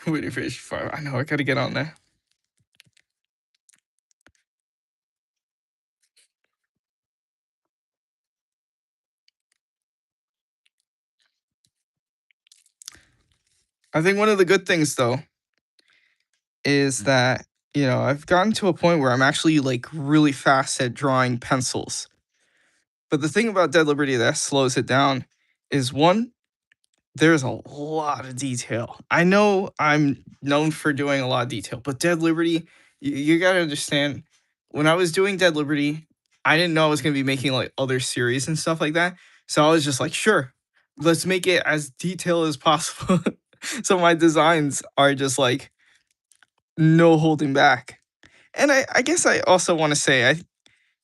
Waiting for issue 5. I know I gotta get on that. I think one of the good things though is that I've gotten to a point where I'm actually like really fast at drawing pencils. But the thing about Dead Liberty that slows it down is one, there's a lot of detail. I know I'm known for doing a lot of detail, but Dead Liberty, you gotta understand, when I was doing Dead Liberty, I didn't know I was gonna be making like other series and stuff like that. So I was just like, sure, let's make it as detailed as possible. So my designs are just like no holding back. And I guess I also want to say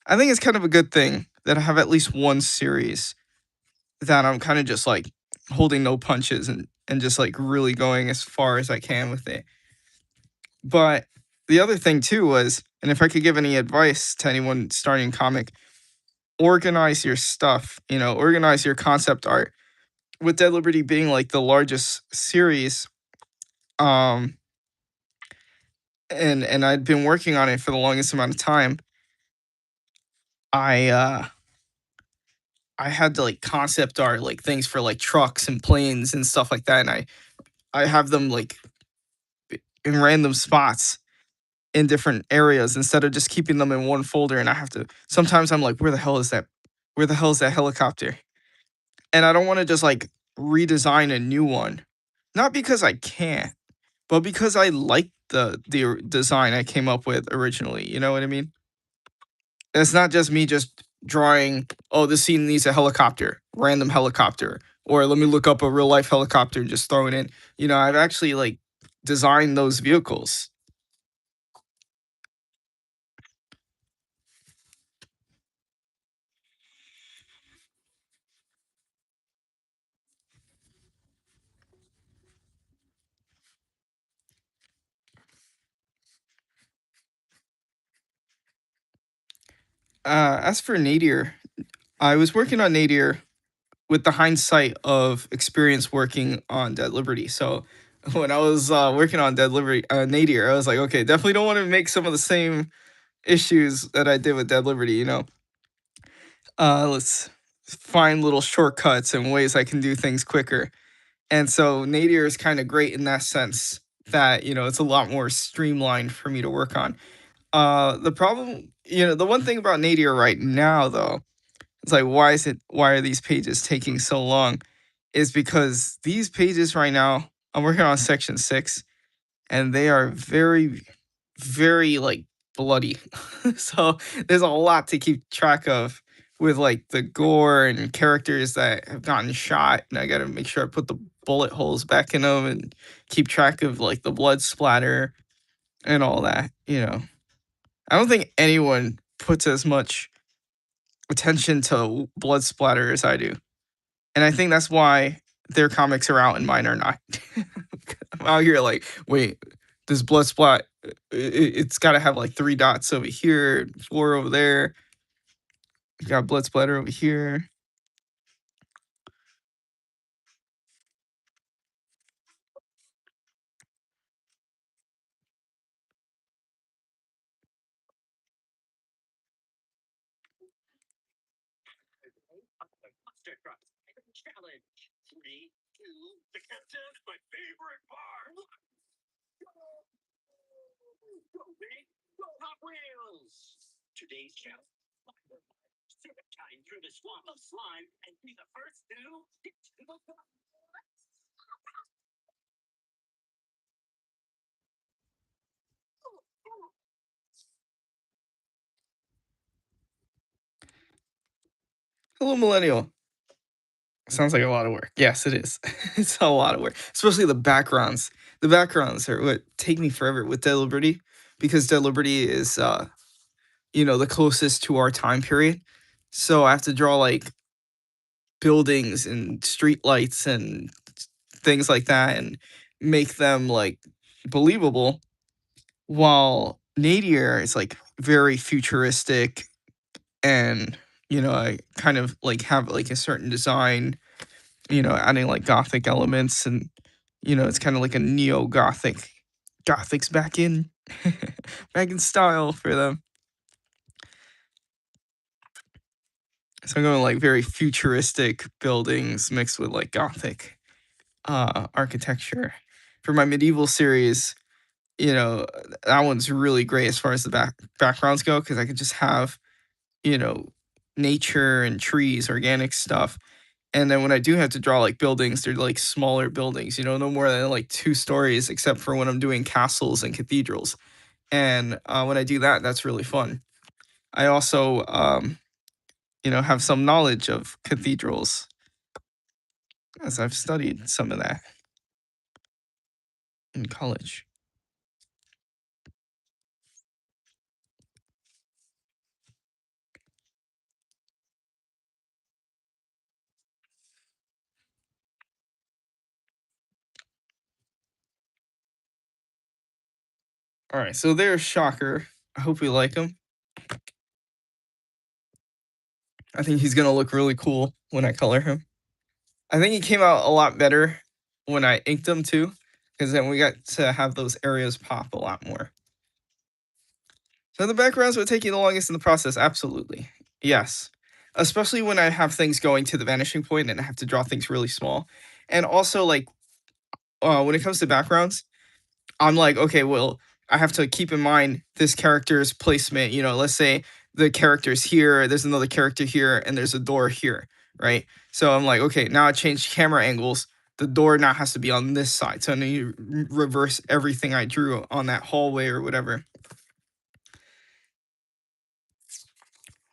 I think it's kind of a good thing that I have at least one series that I'm kind of just like holding no punches and just like really going as far as I can with it. But the other thing too was, and if I could give any advice to anyone starting comic, organize your stuff, organize your concept art. With Dead Liberty being like the largest series, um, and I'd been working on it for the longest amount of time, I I had to like concept art like things for like trucks and planes and stuff like that, and I have them like in random spots in different areas instead of just keeping them in one folder. And I have to sometimes I'm like, where the hell is that? Where the hell is that helicopter? And I don't want to just like redesign a new one. Not because I can't, but because I like the design I came up with originally. You know what I mean? It's not just me just drawing, oh, this scene needs a helicopter, random helicopter, or let me look up a real life helicopter and just throw it in. I've actually like designed those vehicles. As for Nadir, I was working on Nadir with the hindsight of experience working on Dead Liberty. So when I was working on Dead Liberty, Nadir, I was like, okay, definitely don't want to make some of the same issues that I did with Dead Liberty. Let's find little shortcuts and ways I can do things quicker. And so Nadir is kind of great in that sense that, it's a lot more streamlined for me to work on. The problem, the one thing about Nadir right now though, it's like why are these pages taking so long? Is because these pages right now, I'm working on section 6 and they are very very like bloody. So there's a lot to keep track of with like the gore and characters that have gotten shot, and I got to make sure I put the bullet holes back in them and keep track of like the blood splatter and all that. I don't think anyone puts as much attention to blood splatter as I do. And I think that's why their comics are out and mine are not. I'm out here like, wait, this blood splat, it's got to have like 3 dots over here, 4 over there. You got blood splatter over here. Challenge. 3, 2, the countdown is my favorite part. Go, big, go, Hot Wheels. Today's challenge. Serpentine through the swamp of slime and be the first to get to the top. Hello, Millennial. Sounds like a lot of work. Yes, it is. It's a lot of work, especially the backgrounds. The backgrounds are what take me forever with Dead Liberty because Dead Liberty is, the closest to our time period. So I have to draw like buildings and street lights and things like that and make them like believable, while Nadir is like very futuristic and I kind of like have like a certain design, adding like gothic elements, and it's kind of like a neo gothic. Gothic's back in back in style for them. So I'm going like very futuristic buildings mixed with like gothic architecture. For my medieval series, that one's really great as far as the backgrounds go because I could just have, you know, nature and trees, organic stuff, And then when I do have to draw like buildings, they're like smaller buildings, no more than like 2 stories, except for when I'm doing castles and cathedrals. And when I do that, that's really fun. I also, have some knowledge of cathedrals, as I've studied some of that in college. All right, so there's Shocker. I hope we like him. I think he's gonna look really cool when I color him. I think he came out a lot better when I inked him too, because then we got to have those areas pop a lot more. So the backgrounds would take you the longest in the process. Absolutely. Yes. Especially when I have things going to the vanishing point and I have to draw things really small. And also, like, when it comes to backgrounds, I'm like, okay, well, I have to keep in mind this character's placement. Let's say the character's here, there's another character here, and there's a door here, right? So I'm like, okay, now I changed camera angles. The door now has to be on this side. So I need to reverse everything I drew on that hallway or whatever.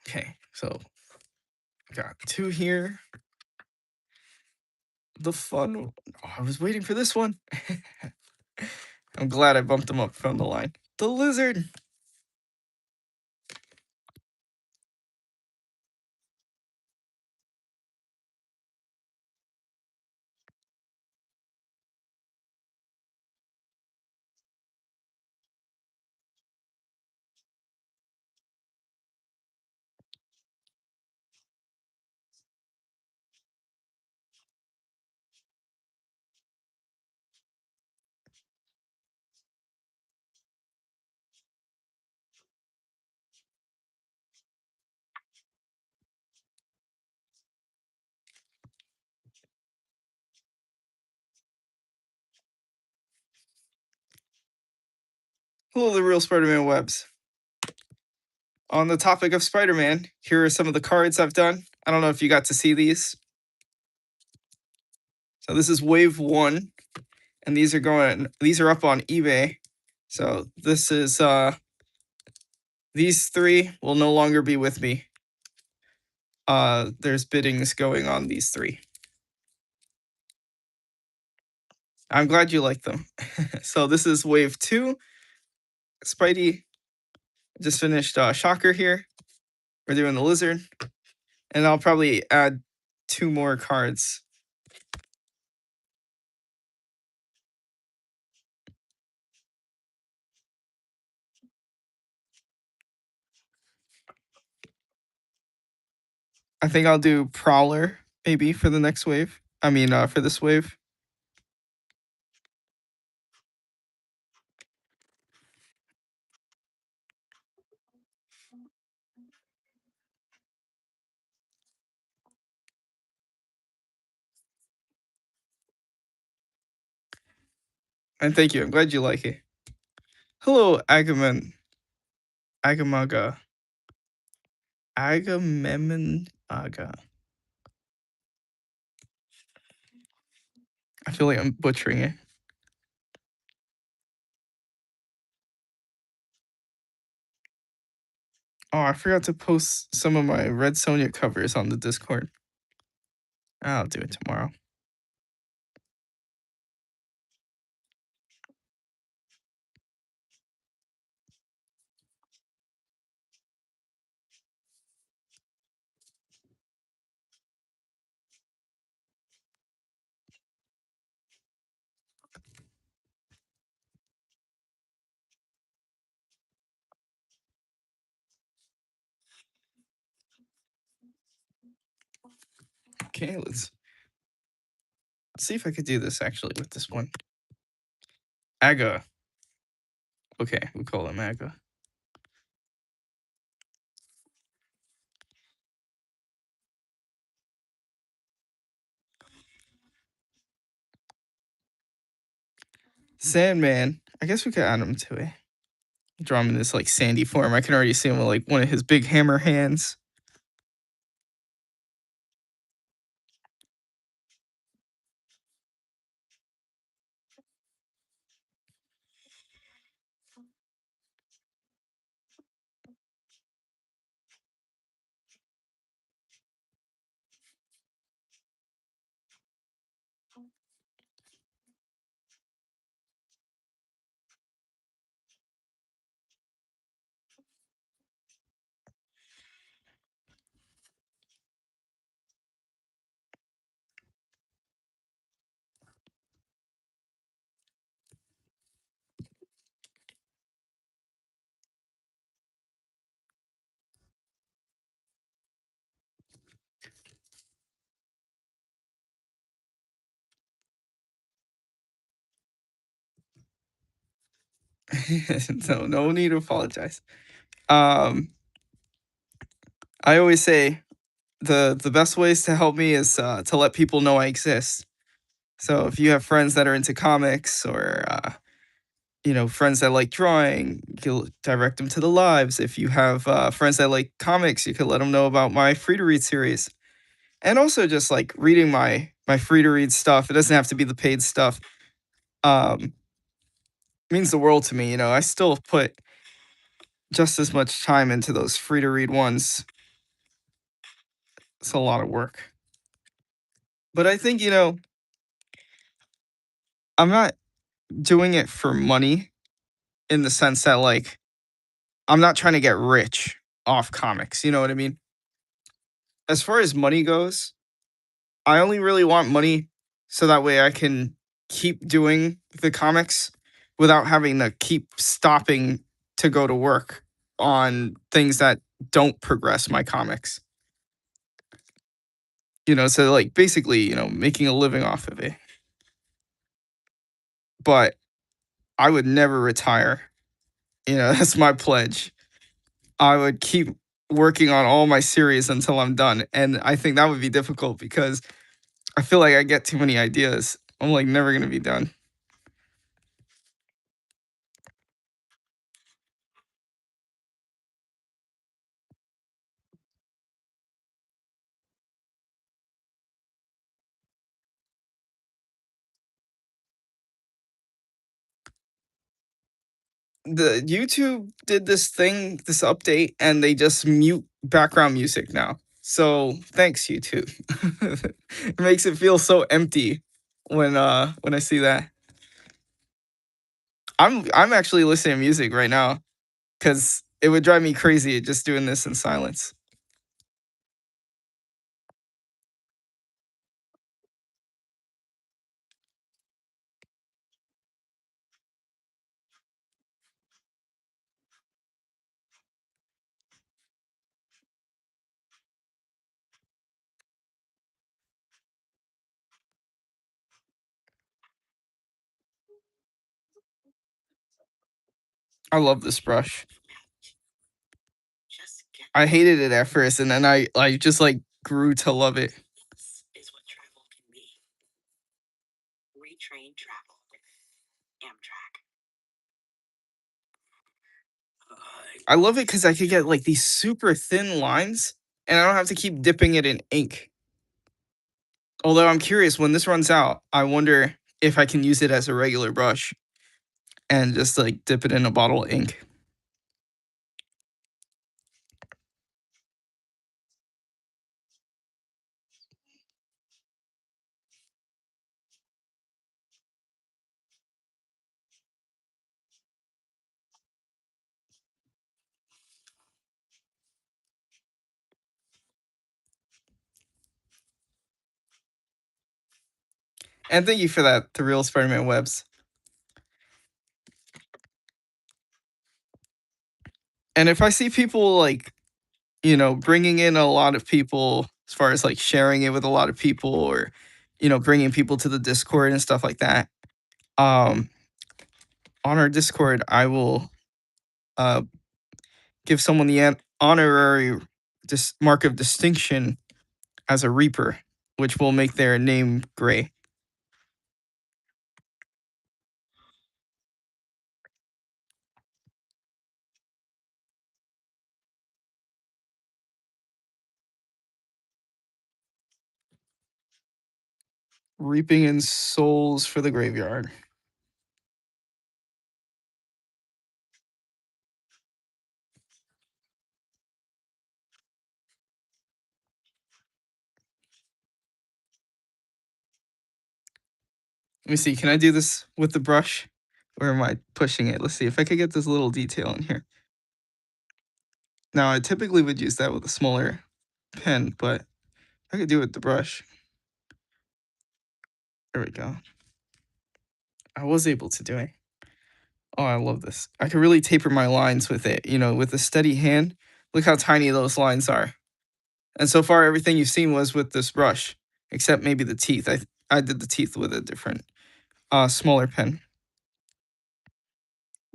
Okay, so got 2 here. The fun. Oh, I was waiting for this one. I'm glad I bumped him up from the line. The lizard. Hello, the real Spider-Man webs. On the topic of Spider-Man, here are some of the cards I've done. I don't know if you got to see these. So this is wave 1, and these are up on eBay. So this is these 3 will no longer be with me. There's biddings going on these 3. I'm glad you like them. So this is wave 2. Spidey just finished Shocker here. We're doing the lizard. And I'll probably add 2 more cards. I think I'll do Prowler maybe for the next wave. I mean, for this wave. And thank you. I'm glad you like it. Hello, Agamaga. Agamemnon-aga. I feel like I'm butchering it. Oh, I forgot to post some of my Red Sonja covers on the Discord. I'll do it tomorrow. Okay, let's see if I could do this actually with this one. Aga. Okay, we'll call him Aga. Sandman. I guess we could add him to it. Draw him in this like sandy form. I can already see him with like one of his big hammer hands. No need to apologize. I always say the best ways to help me is to let people know I exist. So if you have friends that are into comics or friends that like drawing, you can direct them to the lives. If you have friends that like comics, you can let them know about my free to read series. And also just like reading my free to read stuff. It doesn't have to be the paid stuff. Um, means the world to me. I still put just as much time into those free to read ones. It's a lot of work. But I think, I'm not doing it for money in the sense that like I'm not trying to get rich off comics. You know what I mean? As far as money goes, I only really want money so that way I can keep doing the comics without having to keep stopping to go to work on things that don't progress my comics. So like basically, making a living off of it. But I would never retire. That's my pledge. I would keep working on all my series until I'm done. And I think that would be difficult because I feel like I get too many ideas. I'm like never going to be done. The YouTube did this thing, this update, and they just mute background music now. So thanks, YouTube. It makes it feel so empty when I see that. I'm actually listening to music right now because it would drive me crazy just doing this in silence. I love this brush. I hated it at first, and then I just like grew to love it. This is what travel can be. Retrain travel. Amtrak. I love it because I could get like these super thin lines, and I don't have to keep dipping it in ink. Although I'm curious, when this runs out, I wonder if I can use it as a regular brush and just like dip it in a bottle of ink. And thank you for that, the real Spider-Man webs. And if I see people like, bringing in a lot of people as far as like sharing it with a lot of people or, bringing people to the Discord and stuff like that, on our Discord, I will uh, give someone the honorary mark of distinction as a Reaper, which will make their name gray. Reaping in souls for the graveyard. Let me see. Can I do this with the brush? Or am I pushing it? Let's see if I could get this little detail in here. Now, I typically would use that with a smaller pen, but I could do it with the brush. There we go. I was able to do it. Oh, I love this. I can really taper my lines with it, with a steady hand. Look how tiny those lines are. And so far, everything you've seen was with this brush, except maybe the teeth. I did the teeth with a different, smaller pen.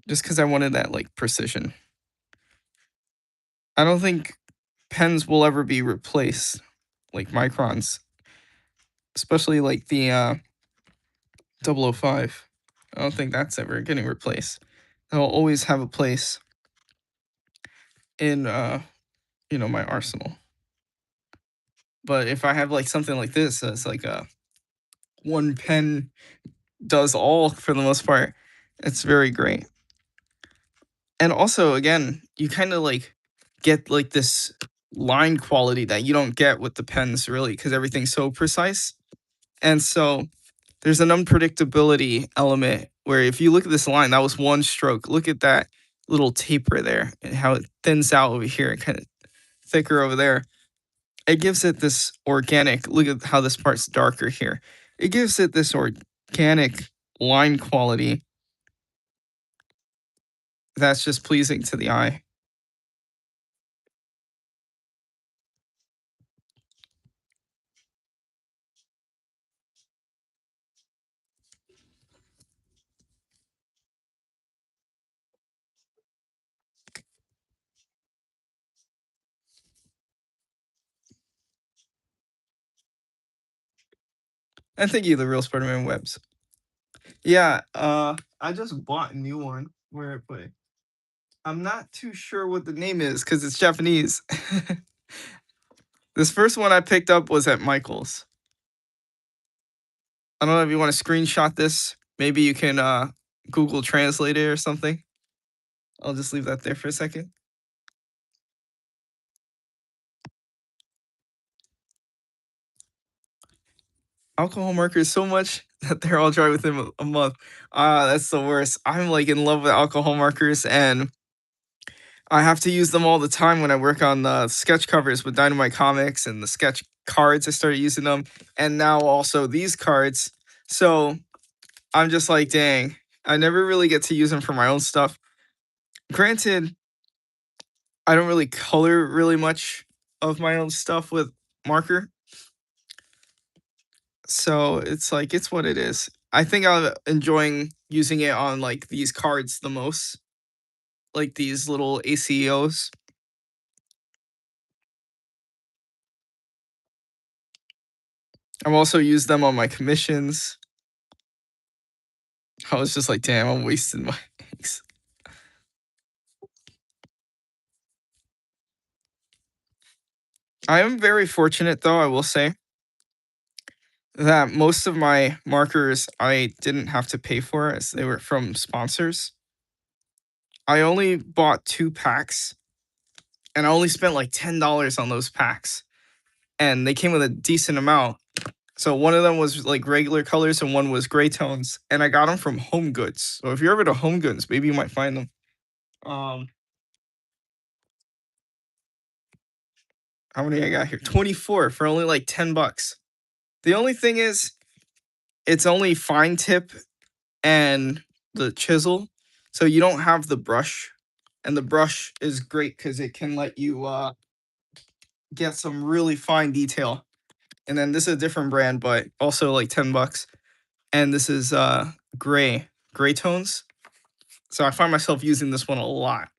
just because I wanted that like precision. I don't think pens will ever be replaced like microns, especially like the 005. I don't think that's ever getting replaced. They'll always have a place in my arsenal. But if I have like something like this, that's like a one pen does all for the most part, it's very great. And also, again, you kind of like get like this line quality that you don't get with the pens really, because everything's so precise. And so there's an unpredictability element where if you look at this line, that was one stroke. Look at that little taper there and how it thins out over here and kind of thicker over there. It gives it this organic, look at how this part's darker here. It gives it this organic line quality that's just pleasing to the eye. And thank you, the real Spider-Man webs. Yeah, I just bought a new one. Where I put it? I'm not too sure what the name is because it's Japanese. This first one I picked up was at Michael's. I don't know if you want to screenshot this. Maybe you can Google Translate it or something. I'll just leave that there for a second. Alcohol markers so much that they're all dry within a month. That's the worst. I'm like in love with alcohol markers, and I have to use them all the time when I work on the sketch covers with Dynamite Comics and the sketch cards. I started using them, and now also these cards. So I'm just like, dang, I never really get to use them for my own stuff. Granted, I don't really color really much of my own stuff with marker. So it's like, it's what it is. I think I'm enjoying using it on like these cards the most, like these little ACEOs. I've also used them on my commissions. I was just like, damn, I'm wasting my inks. I am very fortunate, though, I will say, that most of my markers I didn't have to pay for as they were from sponsors. I only bought 2 packs, and I only spent like $10 on those packs. And they came with a decent amount. So one of them was like regular colors and one was gray tones. And I got them from Home Goods. So if you're ever to Home Goods, maybe you might find them. How many I got here? 24 for only like $10. The only thing is, it's only fine tip and the chisel. So you don't have the brush. And the brush is great because it can let you get some really fine detail. And then this is a different brand, but also like $10. And this is gray tones. So I find myself using this one a lot.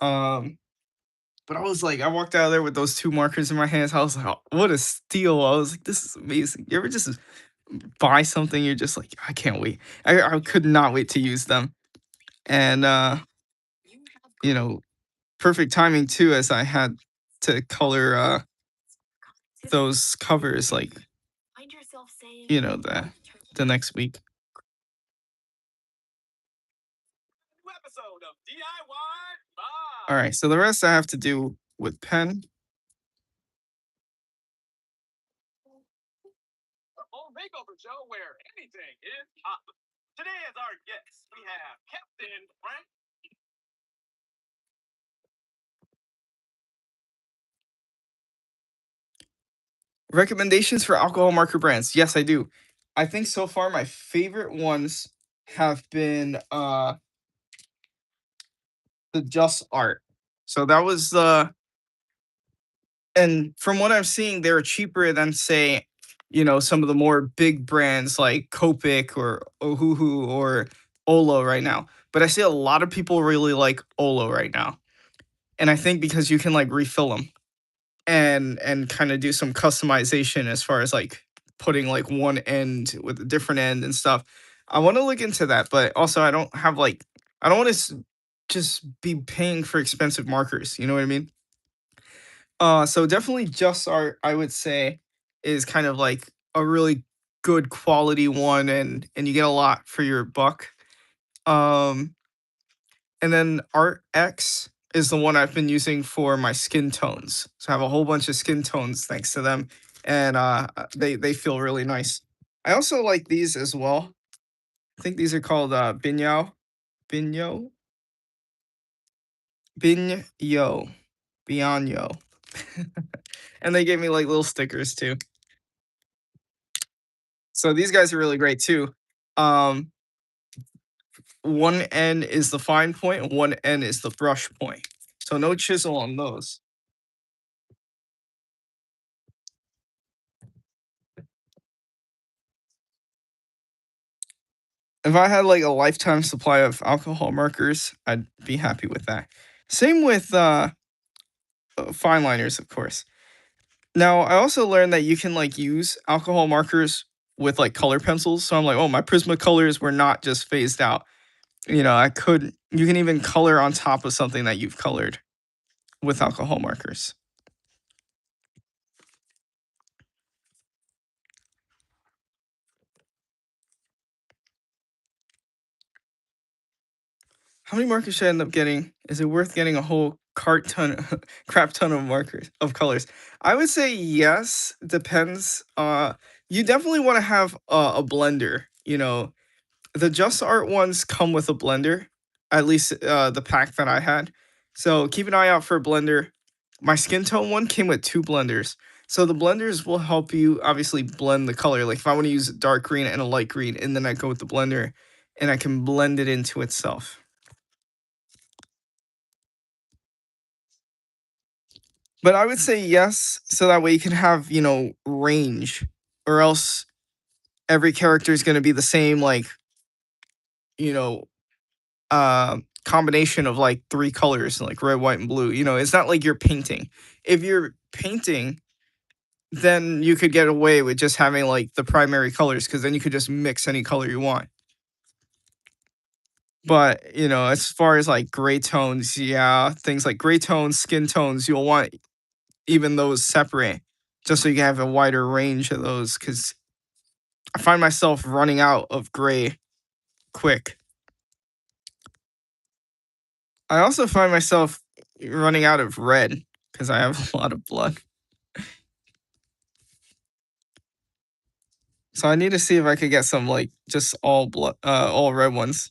But I was like, I walked out of there with those 2 markers in my hands. I was like, oh, what a steal. I was like, this is amazing. You ever just buy something, you're just like, I can't wait. I could not wait to use them. And perfect timing too, as I had to color those covers like the next week. All right, so the rest I have to do with pen. Home makeover show where anything is possible. Today, as our guests, we have Captain Frank. Recommendations for alcohol marker brands? Yes, I do. I think so far my favorite ones have been the Just Art. So that was and from what I'm seeing, they're cheaper than say, some of the more big brands like Copic or Ohuhu or Olo right now. but I see a lot of people really like Olo right now. And I think because you can like refill them and kind of do some customization as far as like putting like one end with a different end and stuff. I want to look into that, but also I don't have like I don't want to just be paying for expensive markers. You know what I mean? So definitely Just Art, I would say, is kind of like a really good quality one, and you get a lot for your buck. Um, and then Art X is the one I've been using for my skin tones. So I have a whole bunch of skin tones thanks to them, and they feel really nice. I also like these as well. I think these are called Binyo, Binyo, Bionyo, and they gave me like little stickers too. So these guys are really great too. Um, one end is the fine point, and one end is the brush point. So no chisel on those. If I had like a lifetime supply of alcohol markers, I'd be happy with that. Same with fine liners, of course. Now, I also learned that you can like use alcohol markers with like color pencils. So I'm like, oh, my Prismacolors were not just phased out. You can even color on top of something that you've colored with alcohol markers. How many markers should I end up getting? Is it worth getting a whole crap ton of markers of colors? I would say yes. Depends. You definitely want to have a blender. The Just Art ones come with a blender. At least the pack that I had. So keep an eye out for a blender. My skin tone one came with two blenders. So the blenders will help you obviously blend the color. Like if I want to use a dark green and a light green, and then I go with the blender, and I can blend it into itself. But I would say yes, so that way you can have, range, or else every character is going to be the same, like, you know, combination of like three colors, like red, white, and blue. It's not like you're painting. If you're painting, then you could get away with just having like the primary colors, because then you could just mix any color you want. But, as far as like gray tones, yeah, things like gray tones, skin tones, you'll want even those separate just so you can have a wider range of those, because I find myself running out of gray quick. I also find myself running out of red because I have a lot of blood. So I need to see if I could get some like just all red ones.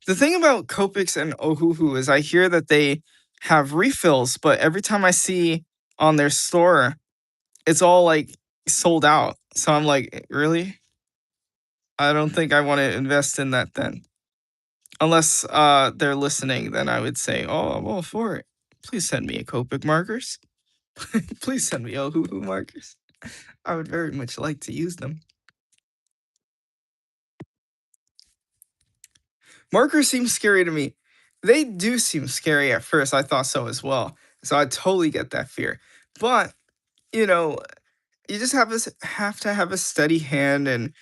The thing about Copics and Ohuhu is I hear that they have refills, but every time I see on their store, it's all like sold out. So I'm like, really? I don't think I want to invest in that then. Unless they're listening, then I would say, oh, I'm all for it. Please send me a Copic markers. Please send me Ohuhu markers. I would very much like to use them. Markers seem scary to me. They do seem scary at first. I thought so as well. So I totally get that fear. But, you know, you just have to have a steady hand, and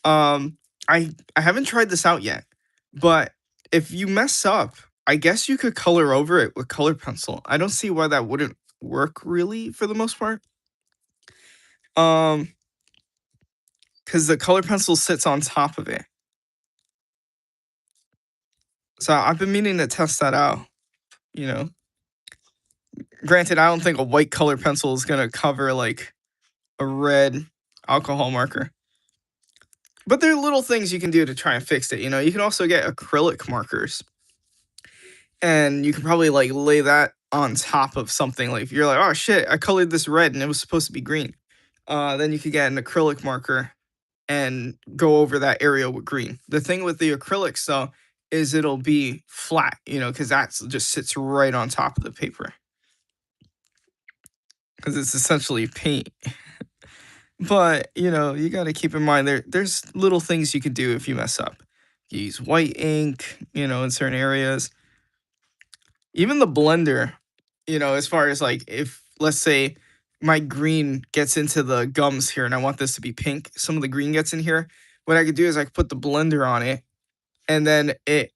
I haven't tried this out yet. But if you mess up, I guess you could color over it with color pencil. I don't see why that wouldn't work really for the most part. Um because the color pencil sits on top of it. So I've been meaning to test that out, you know. Granted, I don't think a white color pencil is gonna cover like a red alcohol marker. But there are little things you can do to try and fix it. You can also get acrylic markers, and you can probably like lay that on top of something. Like if you're like, oh shit, I colored this red and it was supposed to be green. Then you could get an acrylic marker and go over that area with green. The thing with the acrylics though is it'll be flat, because that just sits right on top of the paper. Because it's essentially paint. But you got to keep in mind there's little things you can do if you mess up. use white ink, in certain areas. Even the blender, as far as like if let's say my green gets into the gums here and I want this to be pink, some of the green gets in here. What I could do is I could put the blender on it and then it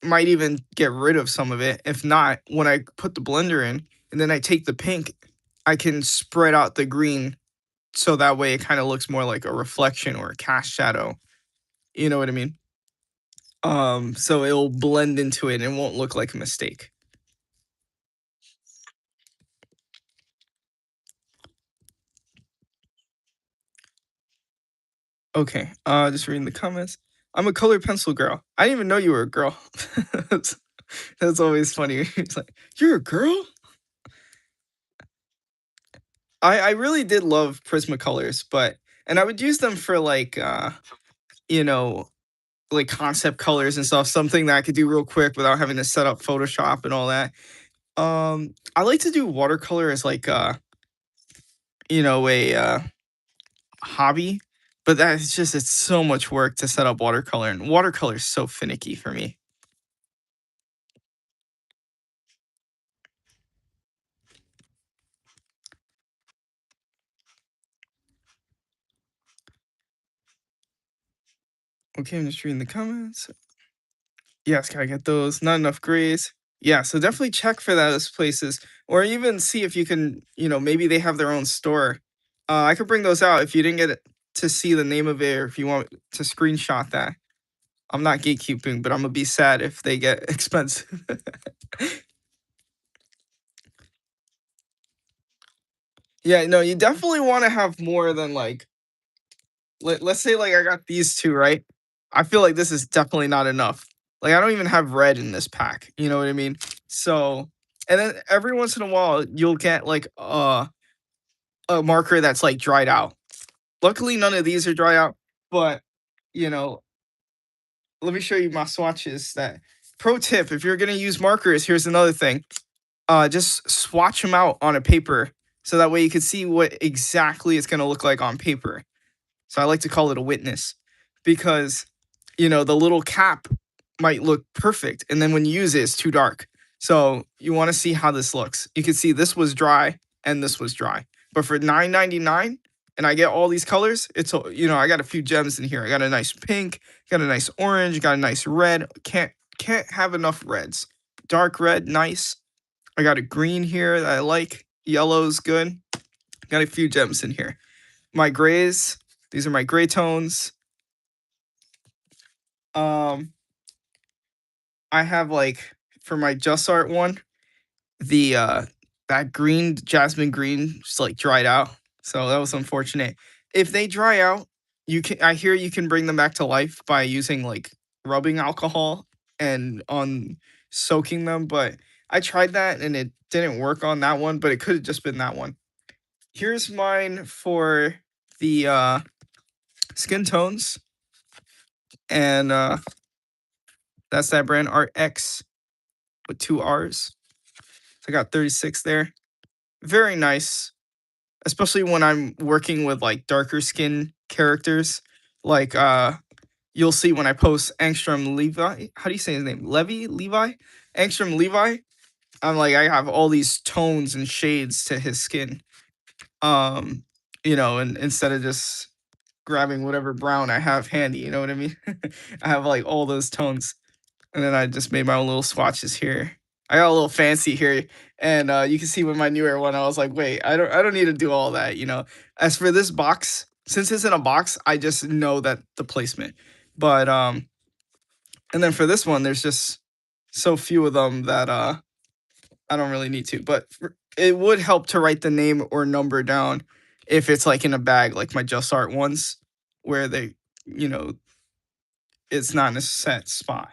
might even get rid of some of it. If not, when I put the blender in and then I take the pink, I can spread out the green so that way it kind of looks more like a reflection or a cast shadow. You know what I mean? So it'll blend into it and it won't look like a mistake. Okay, just reading the comments. I'm a colored pencil girl. I didn't even know you were a girl. that's, that's always funny. It's like, you're a girl? I really did love Prismacolors, and I would use them for like you know, like concept colors and stuff, something that I could do real quick without having to set up Photoshop and all that. I like to do watercolor as like a hobby, but that's just it's so much work to set up watercolor, and watercolor is so finicky for me. Okay, I'm just reading the comments. Yes, can I get those? Not enough grays. Yeah, so definitely check for those places, or even see if you can, maybe they have their own store. I could bring those out if you didn't get to see the name of it, or if you want to screenshot that. I'm not gatekeeping, but I'm gonna be sad if they get expensive. Yeah, no, you definitely want to have more than like let's say like I got these two, right? I feel like this is definitely not enough. Like I don't even have red in this pack. You know what I mean? So, and then every once in a while you'll get like a marker that's like dried out. Luckily none of these are dried out, but you know, let me show you my swatches that pro tip, if you're going to use markers, here's another thing. Just swatch them out on a paper so that way you can see what exactly it's going to look like on paper. So I like to call it a witness because, the little cap might look perfect. And then when you use it, it's too dark. So you want to see how this looks. You can see this was dry and this was dry. But for $9.99 and I get all these colors, I got a few gems in here. I got a nice pink, got a nice orange, got a nice red. Can't have enough reds. Dark red, nice. I got a green here that I like. Yellow's good. Got a few gems in here. My grays, these are my gray tones. I have like for my Just Art one, the that green jasmine green just like dried out. So that was unfortunate. If they dry out, I hear you can bring them back to life by using like rubbing alcohol and on soaking them, but I tried that and it didn't work on that one, but it could have just been that one. Here's mine for the skin tones. And that's that brand Art X with 2 R's. So I got 36 there. Very nice, especially when I'm working with like darker skin characters. Like you'll see when I post Angstrom Levi. How do you say his name? Levi? Angstrom Levi. I'm like I have all these tones and shades to his skin. And instead of just grabbing whatever brown I have handy, you know what I mean? I have like all those tones. And then I just made my own little swatches here. I got a little fancy here, and you can see with my newer one, I was like, wait, I don't need to do all that, As for this box, since it's in a box, I just know that the placement. But and then for this one, there's just so few of them that I don't really need to. But it would help to write the name or number down if it's like in a bag, like my Just Art ones, where they, it's not in a set spot.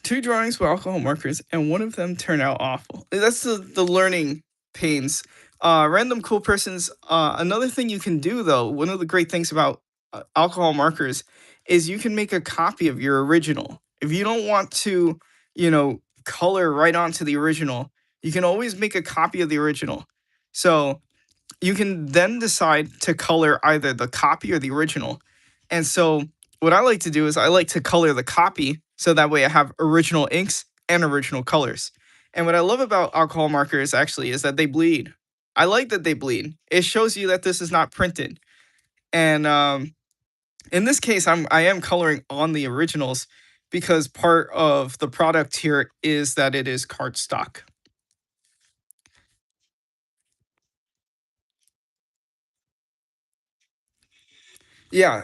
Two drawings with alcohol markers, and one of them turned out awful. That's the learning pains. Random cool persons. Another thing you can do though, one of the great things about alcohol markers is you can make a copy of your original. If you don't want to, color right onto the original, you can always make a copy of the original. So you can then decide to color either the copy or the original. And so what I like to do is I like to color the copy so that way I have original inks and original colors. And what I love about alcohol markers actually is that they bleed. I like that they bleed. It shows you that this is not printed. And in this case, I am coloring on the originals because part of the product here is that it is cardstock. Yeah,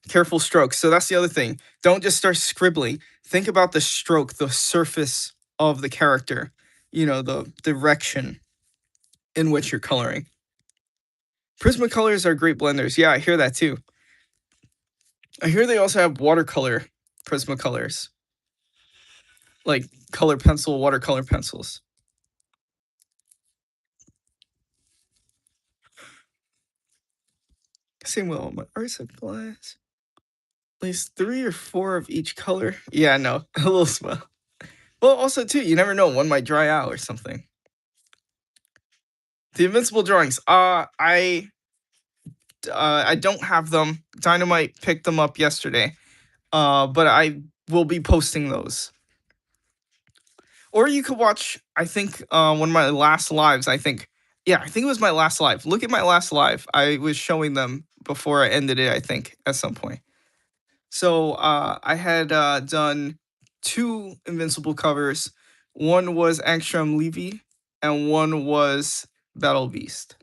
careful strokes. So that's the other thing. Don't just start scribbling. Think about the stroke, the surface of the character, the direction in which you're coloring. Prismacolors are great blenders. Yeah, I hear that too. I hear they also have watercolor Prismacolors, like color pencil, watercolor pencils. Same with all my art supplies. At least 3 or 4 of each color. Yeah, no, a little smell. Well, also too, you never know, one might dry out or something. The invincible drawings. I don't have them. Dynamite picked them up yesterday. But I will be posting those. Or you could watch, I think, one of my last lives. I think it was my last live. Look at my last live. I was showing them before I ended it, I think, at some point. So I had done 2 Invincible covers. One was Angstrom Levy, and one was Battle Beast.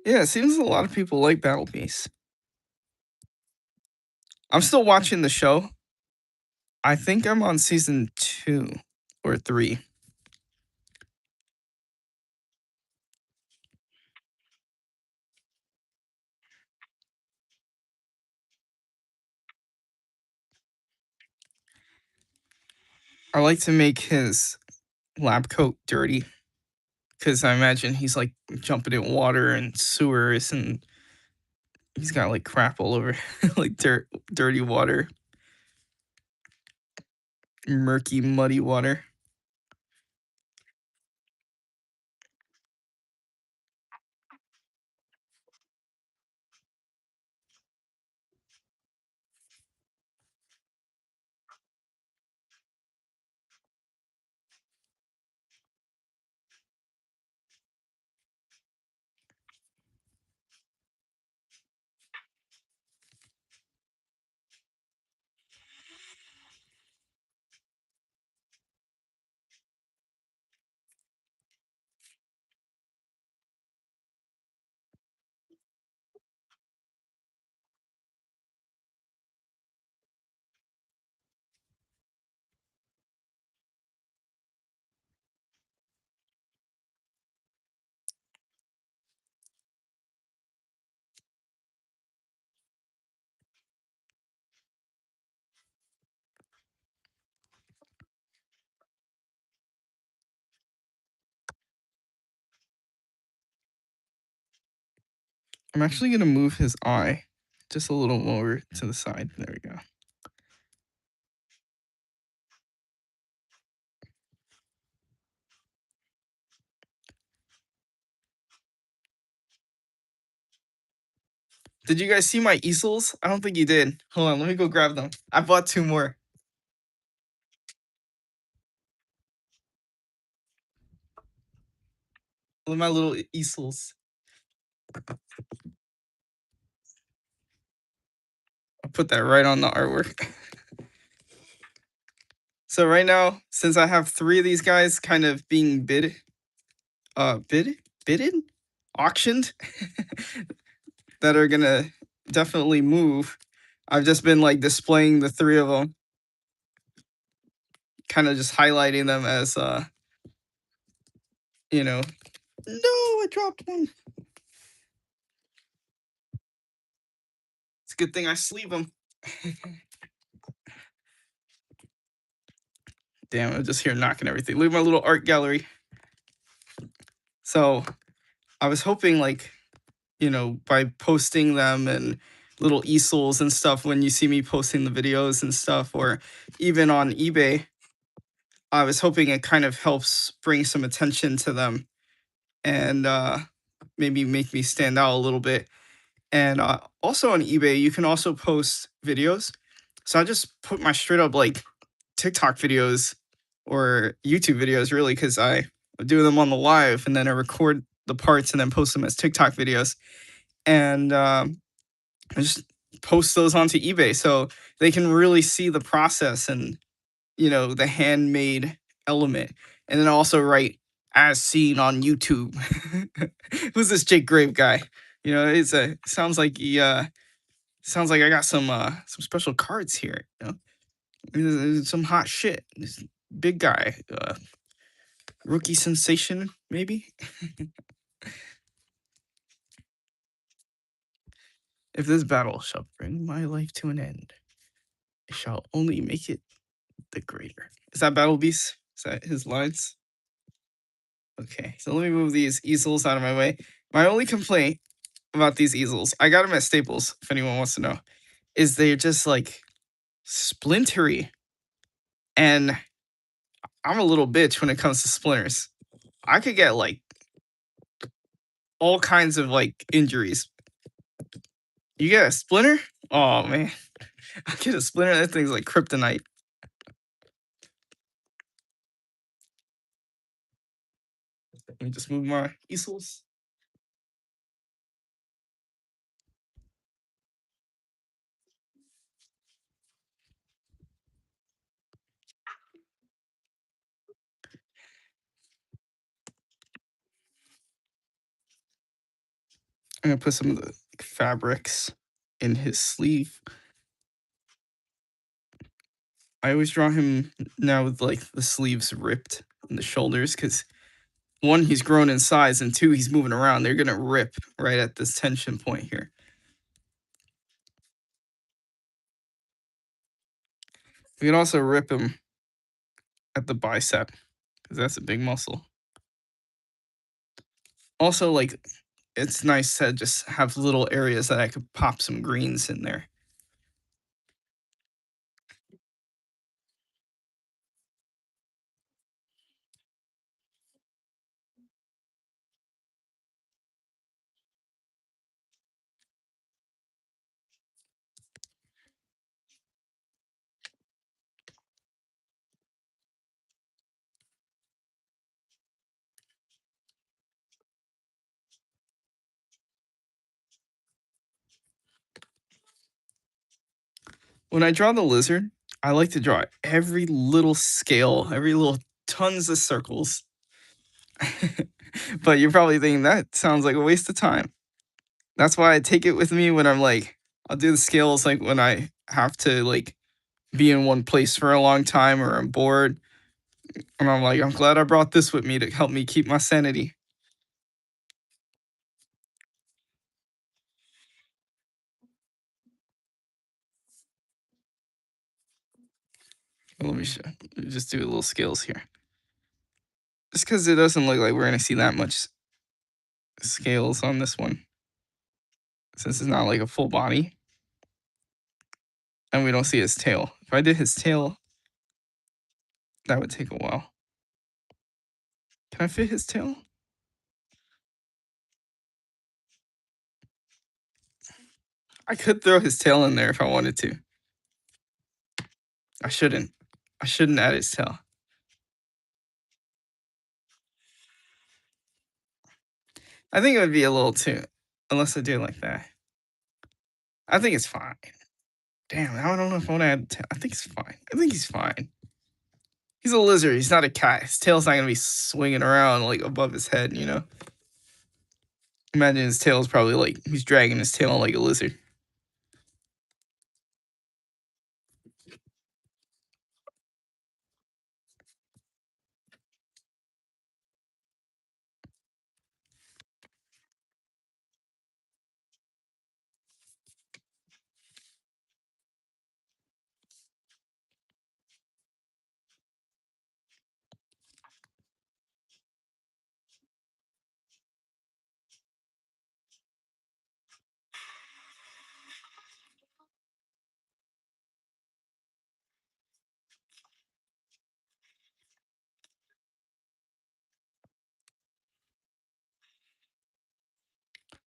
Yeah, it seems a lot of people like Battle Beast. I'm still watching the show. I think I'm on season 2 or 3. I like to make his lab coat dirty because I imagine he's like jumping in water and sewers and he's got like crap all over, like dirty water, murky, muddy water. I'm actually gonna move his eye just a little more to the side. There we go. Did you guys see my easels? I don't think you did. Hold on, let me go grab them. I bought 2 more. Look at my little easels. I'll put that right on the artwork. So right now, since I have 3 of these guys kind of being bidded, auctioned, that are gonna definitely move, I've just been like displaying the 3 of them kind of just highlighting them as you know. No, I dropped one. It's a good thing I sleeve them. Damn, I'm just here knocking everything. Look at my little art gallery. So I was hoping, like, by posting them and little easels and stuff, when you see me posting the videos and stuff, or even on eBay, I was hoping it kind of helps bring some attention to them and maybe make me stand out a little bit. And also on eBay, you can also post videos. So I just put my straight up like TikTok videos or YouTube videos, really, because I do them on the live and then I record the parts and then post them as TikTok videos. And I just post those onto eBay so they can really see the process and, the handmade element. And then also write as seen on YouTube. Who's this Jake Grave guy? It's sounds like I got some special cards here. Some hot shit. This big guy, rookie sensation, maybe. If this battle shall bring my life to an end, it shall only make it the greater. Is that Battle Beast? Is that his lines? Okay, so let me move these easels out of my way. My only complaint about these easels, I got them at Staples, if anyone wants to know, is they're just like splintery. And I'm a little bitch when it comes to splinters. I could get like all kinds of like injuries. You get a splinter? Oh man. I get a splinter, that thing's like kryptonite. Let me just move my easels. I'm gonna put some of the fabrics in his sleeve. I always draw him now with like the sleeves ripped and the shoulders because one, he's grown in size, and two, he's moving around. They're gonna rip right at this tension point here. We can also rip him at the bicep because that's a big muscle. Also, like, it's nice to just have little areas that I could pop some greens in there. When I draw the lizard, I like to draw every little scale, every little tons of circles. But you're probably thinking that sounds like a waste of time. That's why I take it with me when I'm like, I'll do the scales like when I have to like be in one place for a long time or I'm bored. And I'm like, I'm glad I brought this with me to help me keep my sanity. Let me just do a little scales here. Just because it doesn't look like we're going to see that much scales on this one. Since it's not like a full body. And we don't see his tail. If I did his tail, that would take a while. Can I fit his tail? I could throw his tail in there if I wanted to. I shouldn't. I shouldn't add his tail. I think it would be a little too, unless I do it like that. I think it's fine. Damn, I don't know if I want to add tail. I think it's fine. I think he's fine. He's a lizard. He's not a cat. His tail's not going to be swinging around like above his head, Imagine his tail's probably like, he's dragging his tail like a lizard.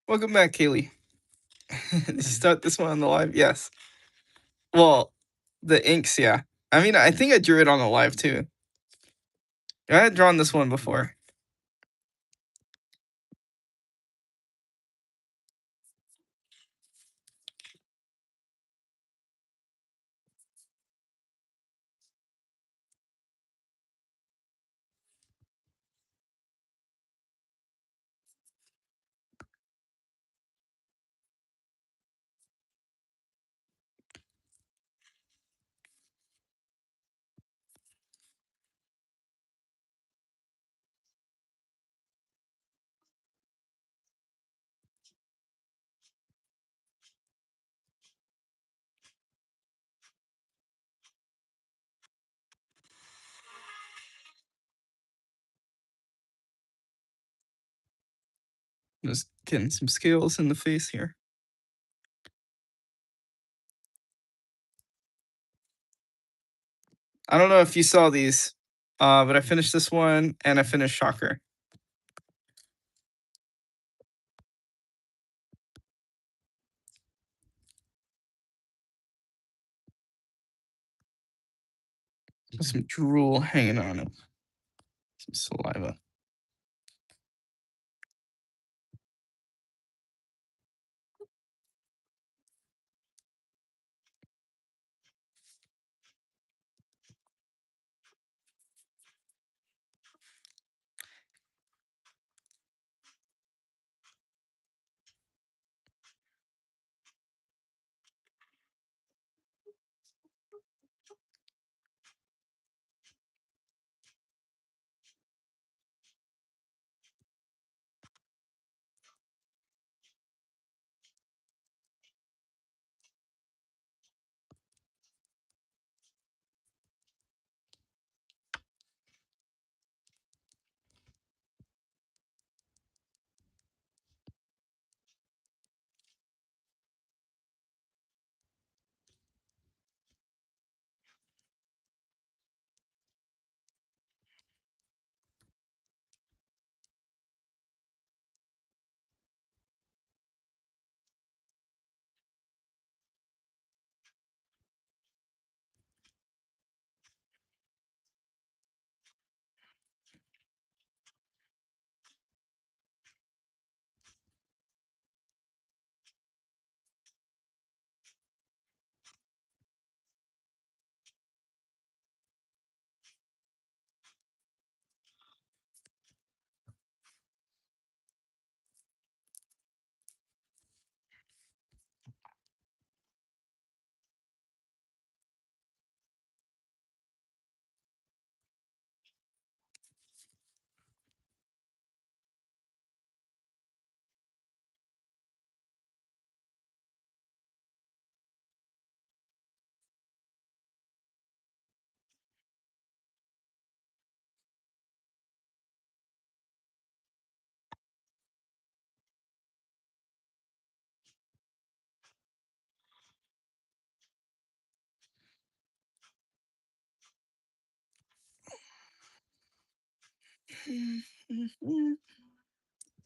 Welcome back, Kaylee. Did you start this one on the live? Yes. Well, the inks, yeah. I mean, I think I drew it on the live too. I had drawn this one before. Just getting some scales in the face here. I don't know if you saw these, but I finished this one and I finished Shocker. Some drool hanging on it. Some saliva.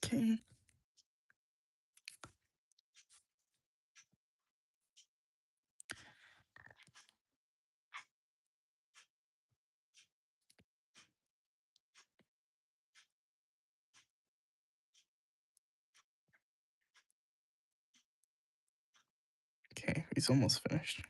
Okay. Okay, he's almost finished.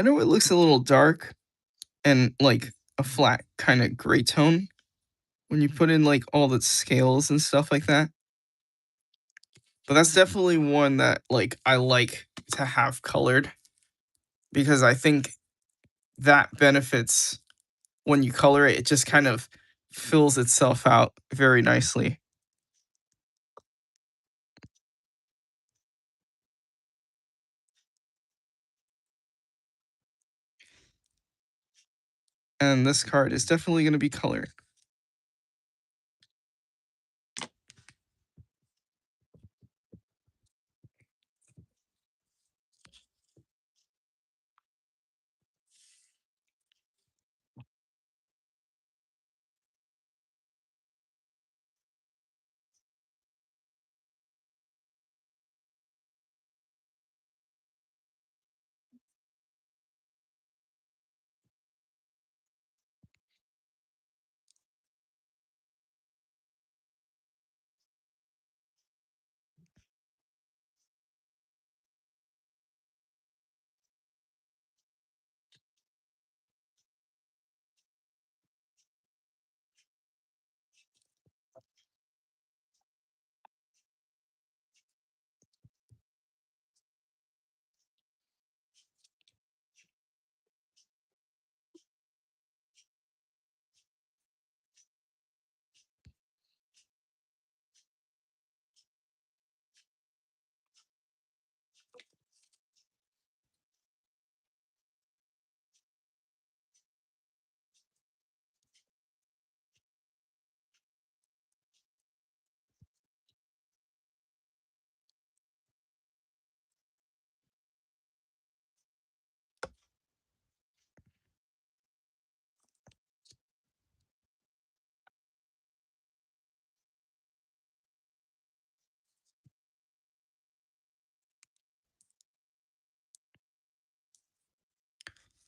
I know it looks a little dark and like a flat kind of gray tone when you put in like all the scales and stuff like that. But that's definitely one that like I like to have colored because I think that benefits when you color it, it just kind of fills itself out very nicely. And this card is definitely going to be colored.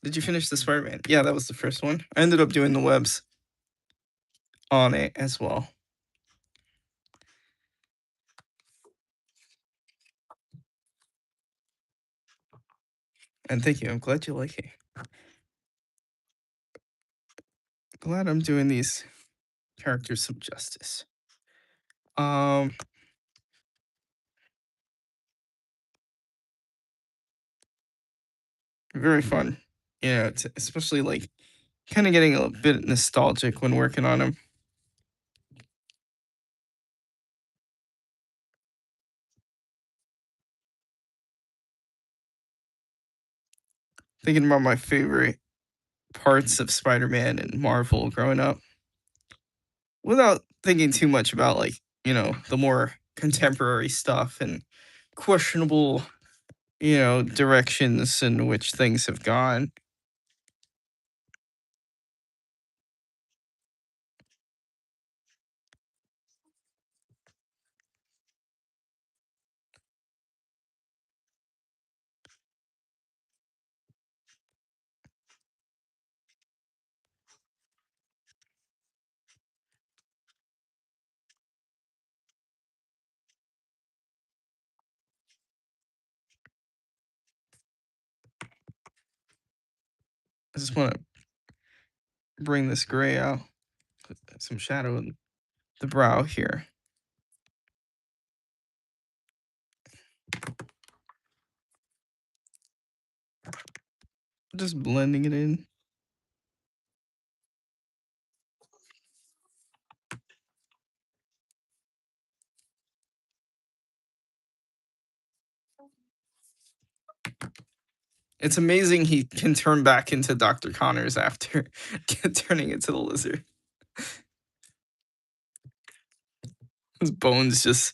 Did you finish the Spider-Man? Yeah, that was the first one. I ended up doing the webs on it as well. And thank you. I'm glad you like it. Glad I'm doing these characters some justice. Very fun. Yeah, it's especially like kind of getting a bit nostalgic when working on them. Thinking about my favorite parts of Spider-Man and Marvel growing up, without thinking too much about like the more contemporary stuff and questionable directions in which things have gone. I just want to bring this gray out, put some shadow in the brow here. Just blending it in. It's amazing he can turn back into Dr. Connors after turning into the lizard. His bones just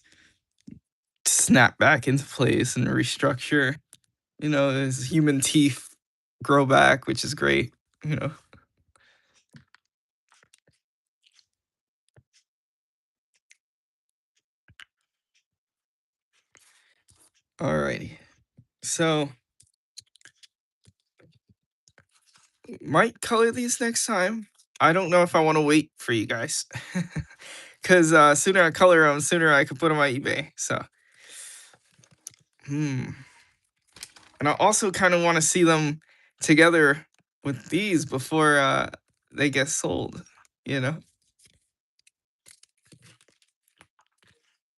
snap back into place and restructure. His human teeth grow back, which is great. Alrighty. So might color these next time. I don't know if I want to wait for you guys. Because sooner I color them, sooner I can put them on eBay. So, And I also kind of want to see them together with these before they get sold, you know?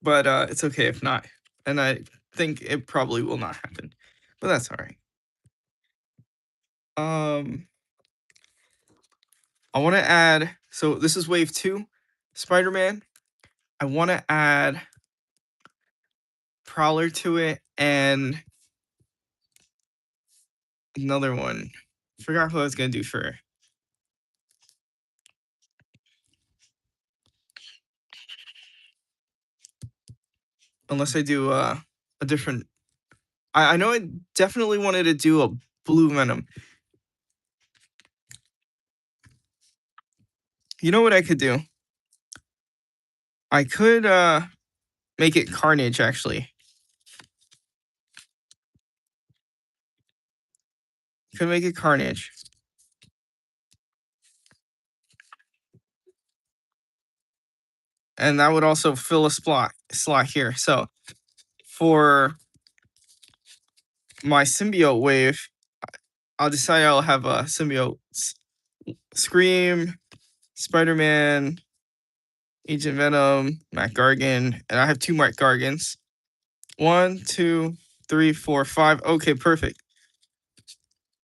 But it's okay if not. And I think it probably will not happen. But that's all right. I want to add, so this is wave 2, Spider-Man. I want to add Prowler to it and another one. Forgot who I was gonna do for. Unless I do a different. I know I definitely wanted to do a blue Venom. You know what I could do? I could make it Carnage actually. Could make it Carnage. And that would also fill a slot here. So for my symbiote wave, I'll decide I'll have a symbiote Scream, Spider-Man, Agent Venom, Matt Gargan, and I have 2 Matt Gargans. 1, 2, 3, 4, 5. Okay, perfect.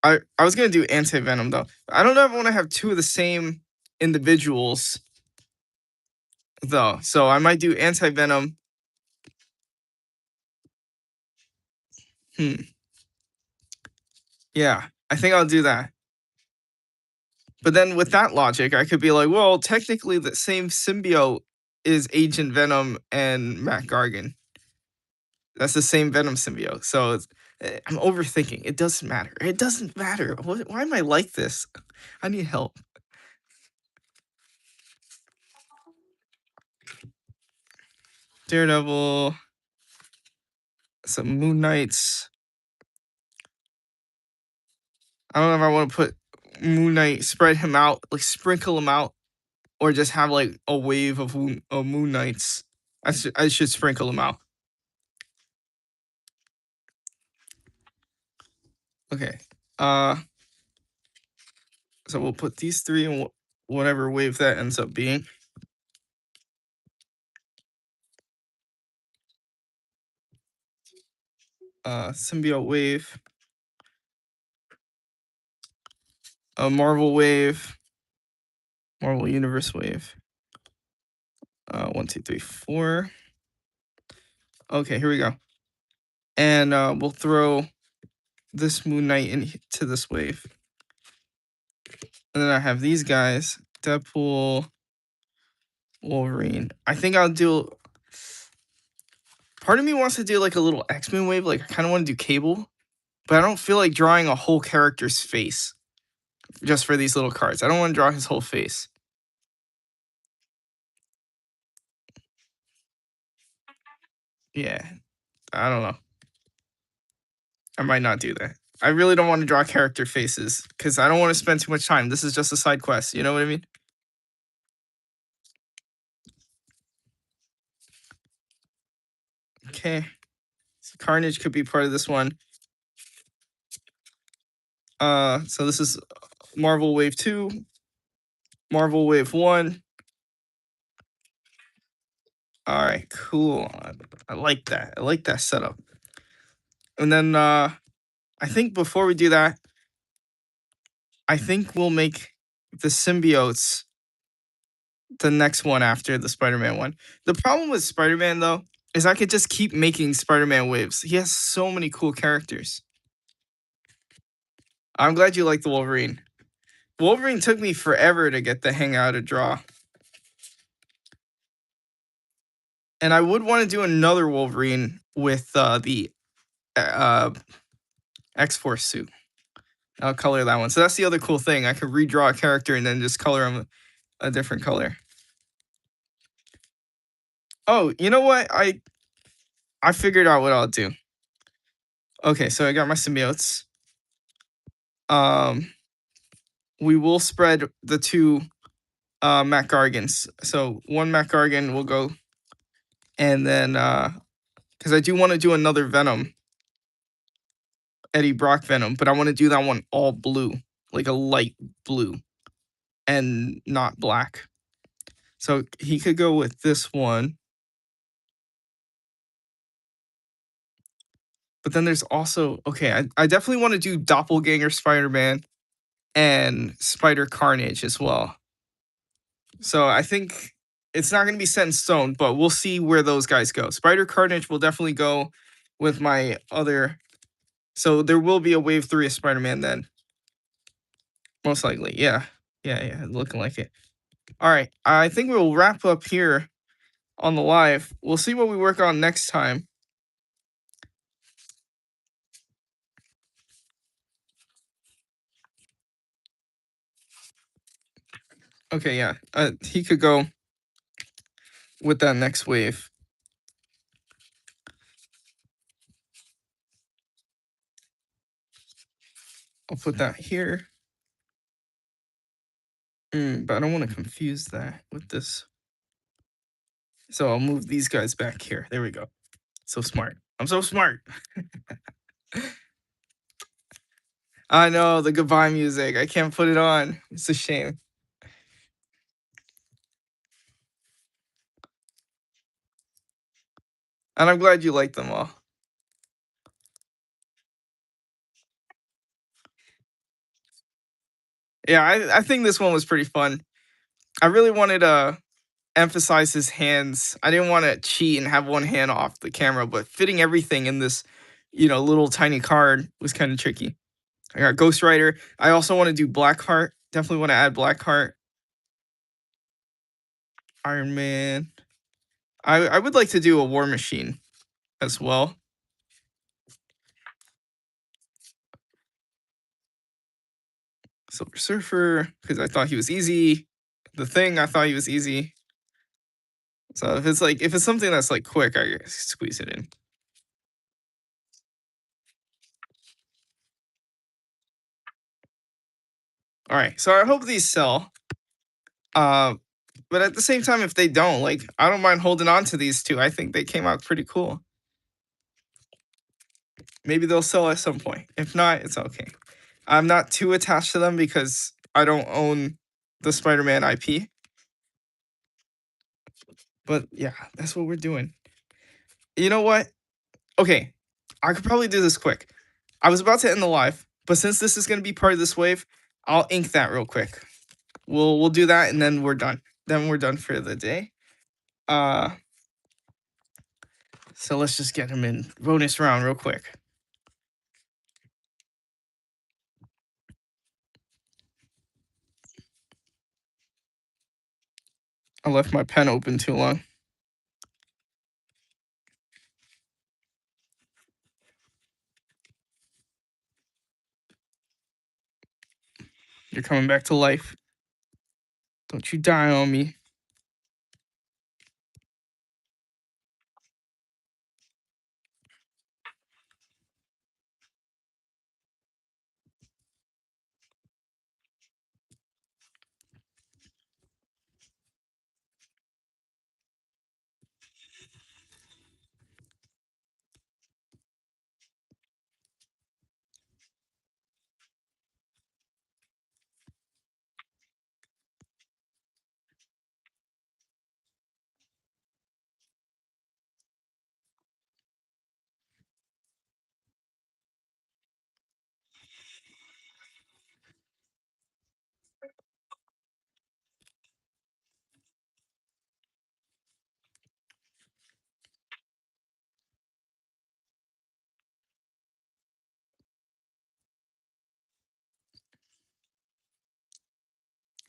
I was gonna do anti-venom though. I don't ever want to have 2 of the same individuals though. So I might do anti-venom. Yeah, I think I'll do that. But then with that logic, I could be like, well, technically the same symbiote is Agent Venom and Matt Gargan. That's the same Venom symbiote. So I'm overthinking. It doesn't matter. It doesn't matter. Why am I like this? I need help. Daredevil. Some Moon Knights. I don't know if I want to put Moon Knight, spread him out, like sprinkle him out, or just have like a wave of Moon Knights. I should sprinkle them out. Okay. So we'll put these 3 in whatever wave that ends up being. Symbiote wave. A Marvel wave. Marvel Universe wave. 1, 2, 3, 4. Okay, here we go. And we'll throw this Moon Knight into this wave. And then I have these guys, Deadpool, Wolverine. I think I'll do. Part of me wants to do like a little X-Men wave. Like I kind of want to do Cable, but I don't feel like drawing a whole character's face just for these little cards. I don't want to draw his whole face. Yeah, I don't know. I might not do that. I really don't want to draw character faces because I don't want to spend too much time. This is just a side quest. You know what I mean? Okay. So Carnage could be part of this one. So this is Marvel Wave 2, Marvel Wave 1. All right, cool. I like that. I like that setup. And then I think before we do that, I think we'll make the symbiotes the next one after the Spider-Man one. The problem with Spider-Man though is I could just keep making Spider-Man waves. He has so many cool characters. I'm glad you like the Wolverine. Wolverine took me forever to get the hang out to draw. And I would want to do another Wolverine with the X-Force suit. I'll color that one. So that's the other cool thing. I could redraw a character and then just color him a different color. Oh, you know what? I figured out what I'll do. Okay, so I got my symbiotes. We will spread the 2 Matt Gargans. So 1 Matt Gargan will go, and then because I do want to do another Venom, Eddie Brock Venom, but I want to do that one all blue, like a light blue and not black. So he could go with this one. But then there's also, okay, I definitely want to do Doppelganger Spider-Man and Spider Carnage as well. So I think it's not going to be set in stone, but we'll see where those guys go. Spider Carnage will definitely go with my other. So there will be a wave 3 of Spider-Man then. Most likely. Yeah. Yeah. Looking like it. All right. I think we'll wrap up here on the live. We'll see what we work on next time. Okay, yeah. He could go with that next wave. I'll put that here. But I don't want to confuse that with this. So I'll move these guys back here. There we go. So smart. I'm so smart. I know the goodbye music. I can't put it on. It's a shame. And I'm glad you like them all. Yeah, I think this one was pretty fun. I really wanted to emphasize his hands. I didn't want to cheat and have one hand off the camera, but fitting everything in this, little tiny card was kind of tricky. I got Ghost Rider. I also want to do Blackheart. Definitely want to add Blackheart. Iron Man. I would like to do a War Machine as well. Silver Surfer, because I thought he was easy. The Thing, I thought he was easy. So if it's something that's like quick, I squeeze it in. All right, so I hope these sell. But at the same time, if they don't, like, I don't mind holding on to these two. I think they came out pretty cool. Maybe they'll sell at some point. If not, it's okay. I'm not too attached to them because I don't own the Spider-Man IP. But yeah, that's what we're doing. You know what? Okay, I could probably do this quick. I was about to end the live, but since this is going to be part of this wave, I'll ink that real quick. We'll do that and then we're done. Then we're done for the day. So let's just get him in bonus round real quick. I left my pen open too long. You're coming back to life. Don't you die on me.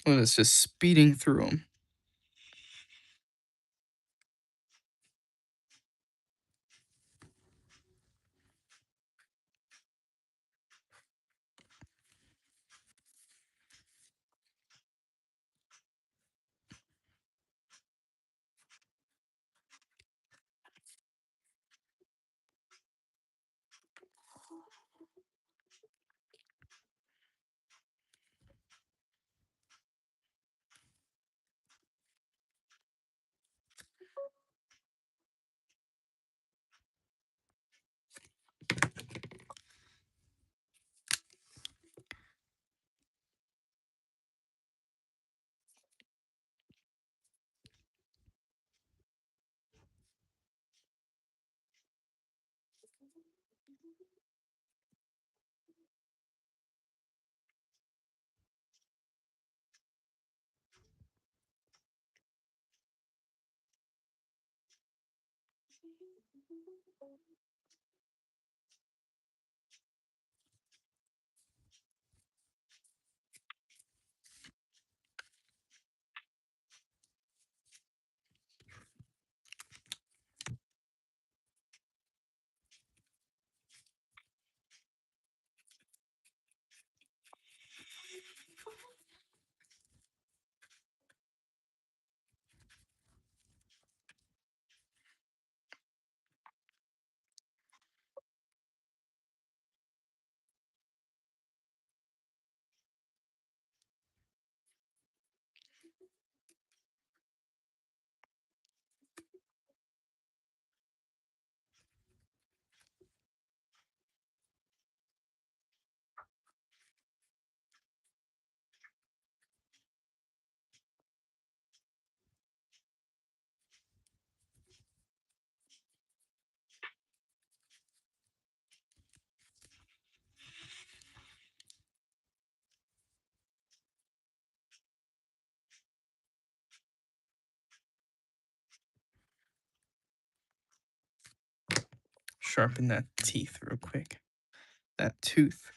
Well, it's just speeding through them. Sharpen that teeth real quick. That tooth.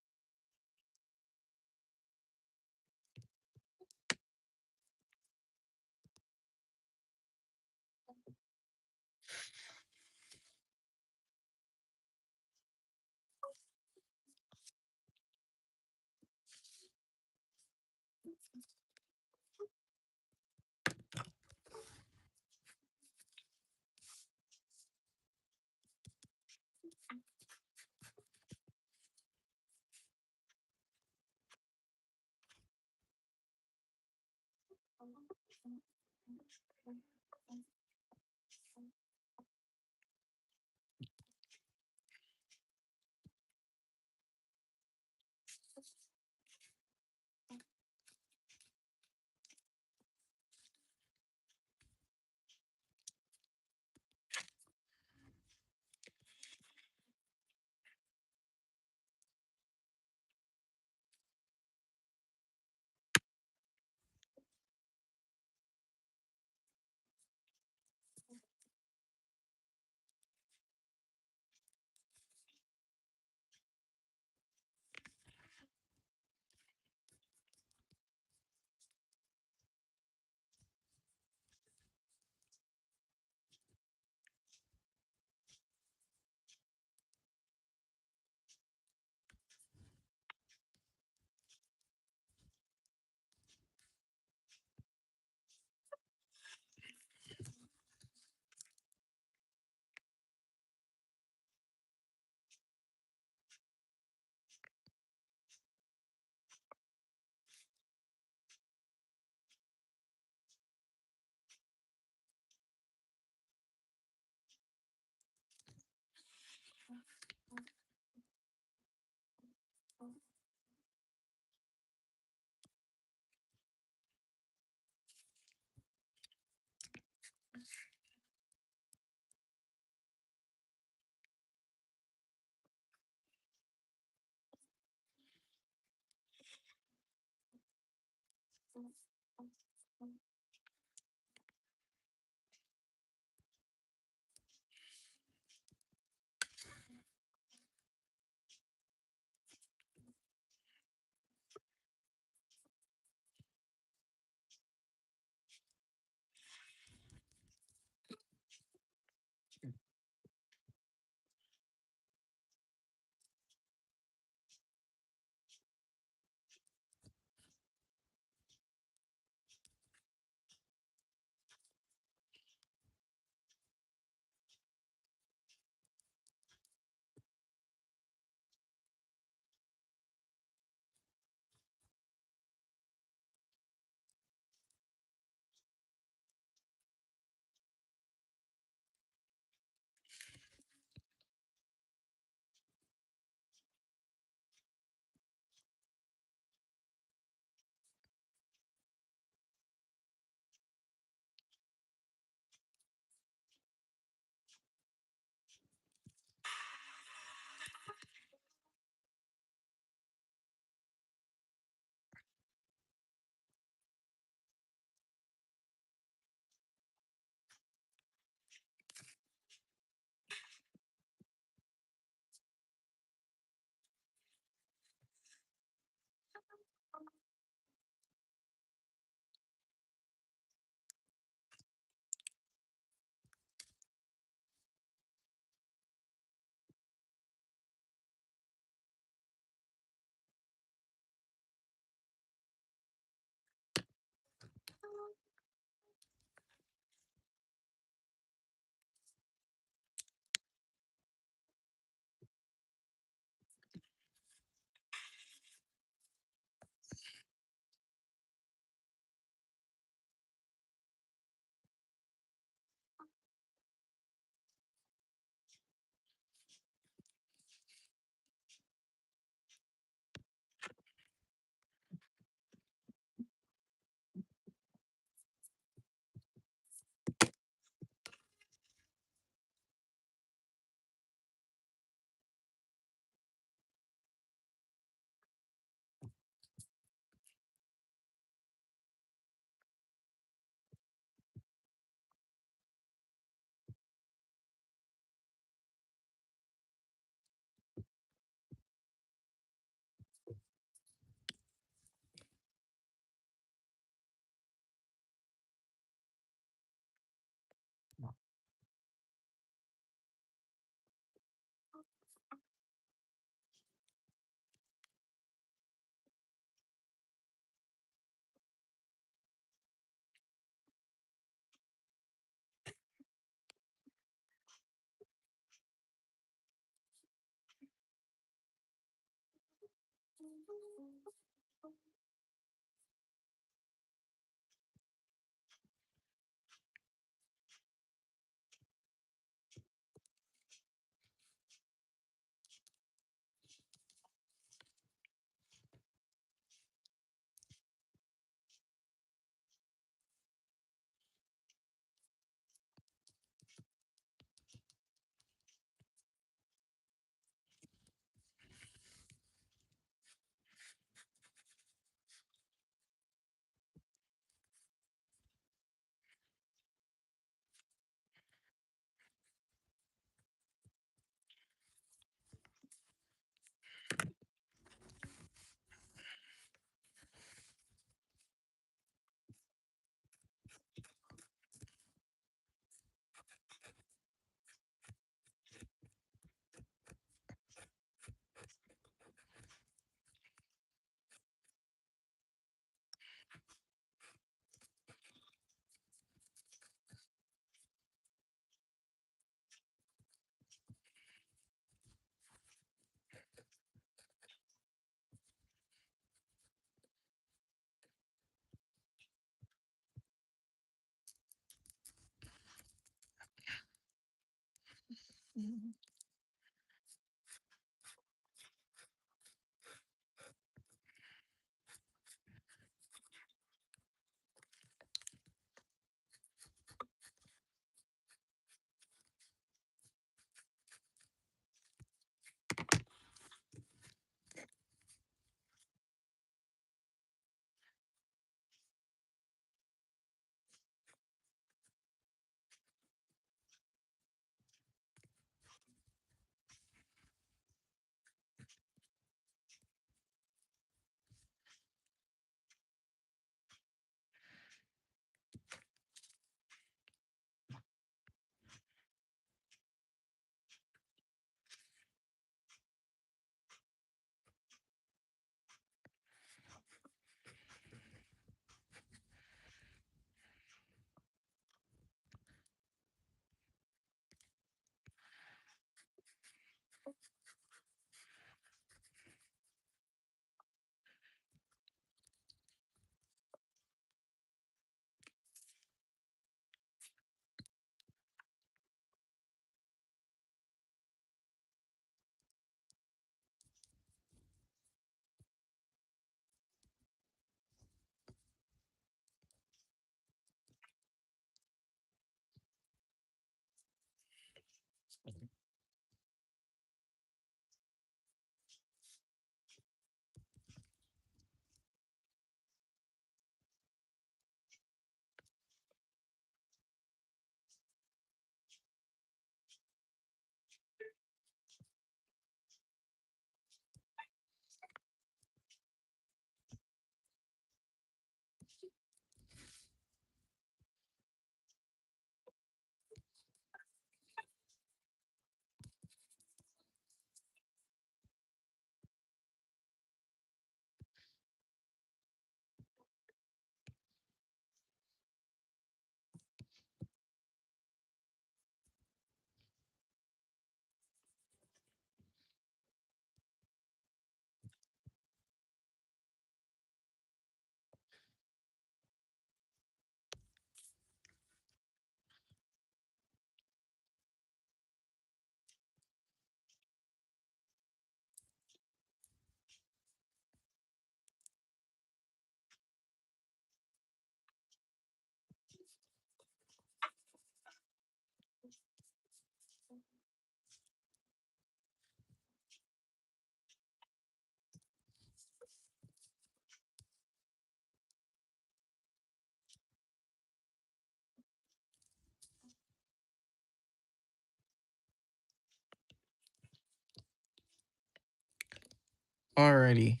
Alrighty.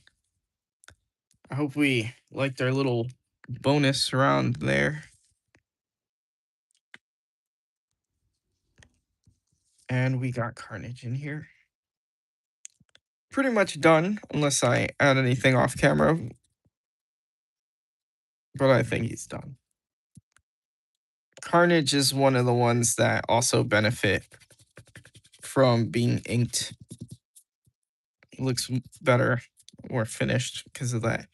I hope we liked our little bonus round there. And we got Carnage in here. Pretty much done, unless I add anything off camera. But I think he's done. Carnage is one of the ones that also benefit from being inked. It looks better, more finished because of that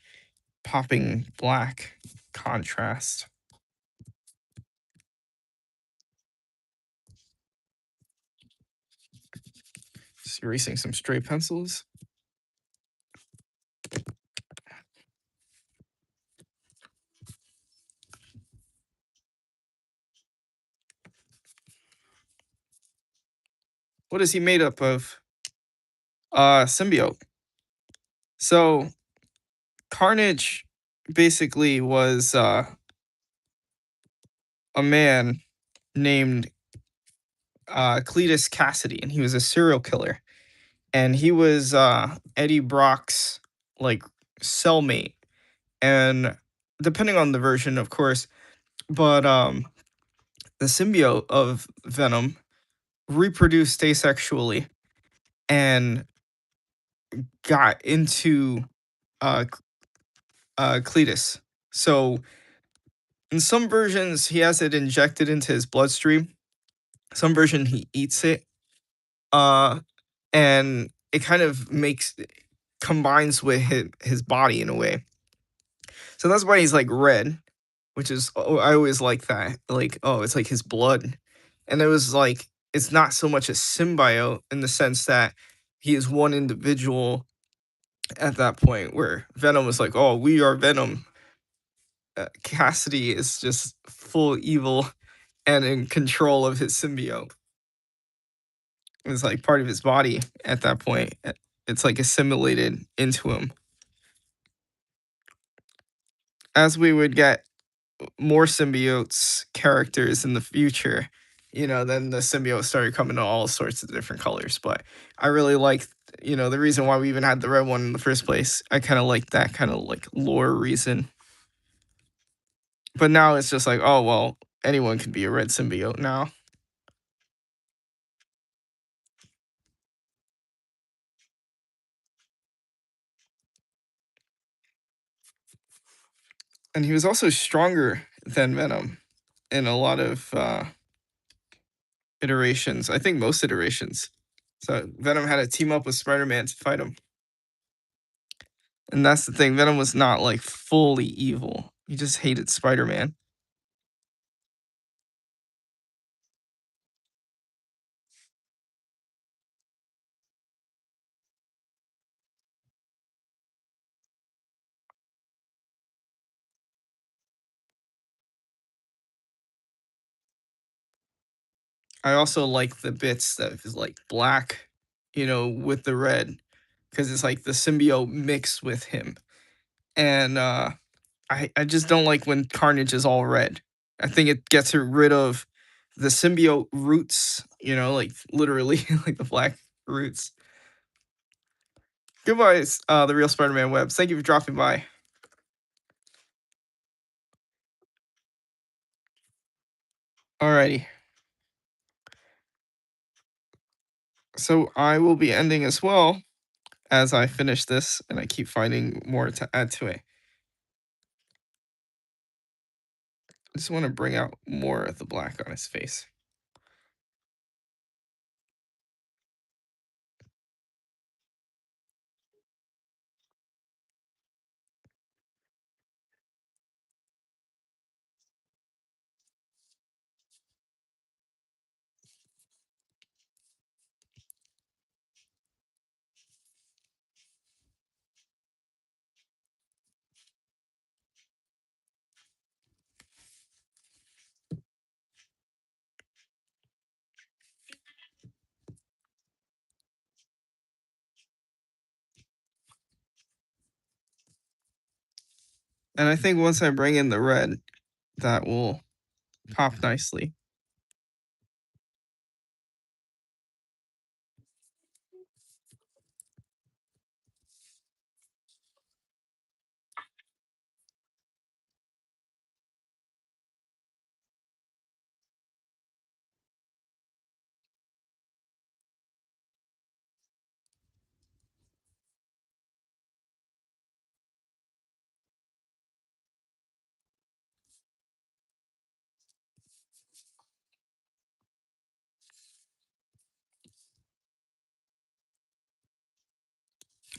popping black contrast. Just erasing some stray pencils. What is he made up of? Symbiote. So Carnage basically was a man named Cletus Cassidy, and he was a serial killer. And he was Eddie Brock's like cellmate, and depending on the version, of course, but the symbiote of Venom reproduced asexually and got into uh, Cletus. So in some versions, he has it injected into his bloodstream. Some version he eats it, and it kind of combines with his body in a way. So that's why he's like red, which is I always like that. Like, oh, it's like his blood. And it was like it's not so much a symbiote in the sense that he is one individual at that point, where Venom was like, "Oh, we are Venom." Cassidy is just full evil and in control of his symbiote. It's like part of his body at that point. It's like assimilated into him. As we would get more symbiotes characters in the future, then the symbiote started coming in all sorts of different colors. But I really like, the reason why we even had the red one in the first place. I kind of like that kind of like lore reason. But now it's just like, oh well, anyone can be a red symbiote now. And he was also stronger than Venom in a lot of iterations. I think most iterations. So Venom had to team up with Spider-Man to fight him. And that's the thing. Venom was not like fully evil. He just hated Spider-Man. I also like the bits that is like black, with the red, because it's like the symbiote mixed with him. And I just don't like when Carnage is all red. I think it gets rid of the symbiote roots, like literally like the black roots. Goodbye, the real Spider-Man Webs. Thank you for dropping by. Alrighty. So I will be ending as well as I finish this and I keep finding more to add to it. I just want to bring out more of the black on his face. And I think once I bring in the red, that will pop nicely.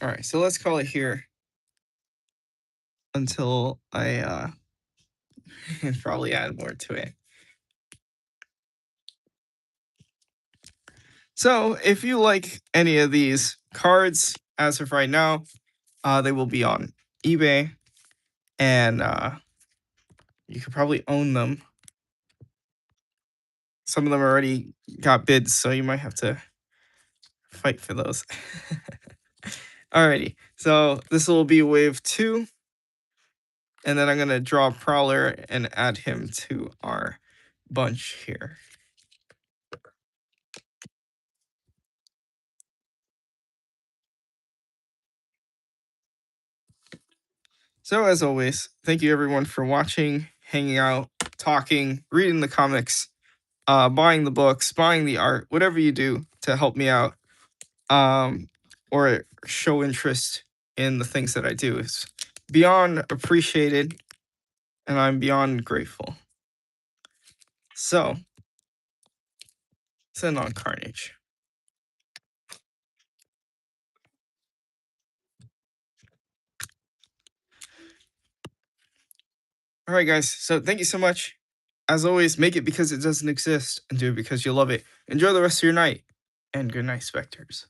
All right, so let's call it here until I probably add more to it. So if you like any of these cards, as of right now, they will be on eBay, and you could probably own them. Some of them already got bids, so you might have to fight for those. Alrighty, so this will be wave 2, and then I'm gonna draw Prowler and add him to our bunch here. So as always, thank you everyone for watching, hanging out, talking, reading the comics, buying the books, buying the art, whatever you do to help me out, or show interest in the things that I do is beyond appreciated, and I'm beyond grateful. So, send on Carnage. All right, guys. So thank you so much. As always, make it because it doesn't exist and do it because you love it. Enjoy the rest of your night. And good night, Spectres.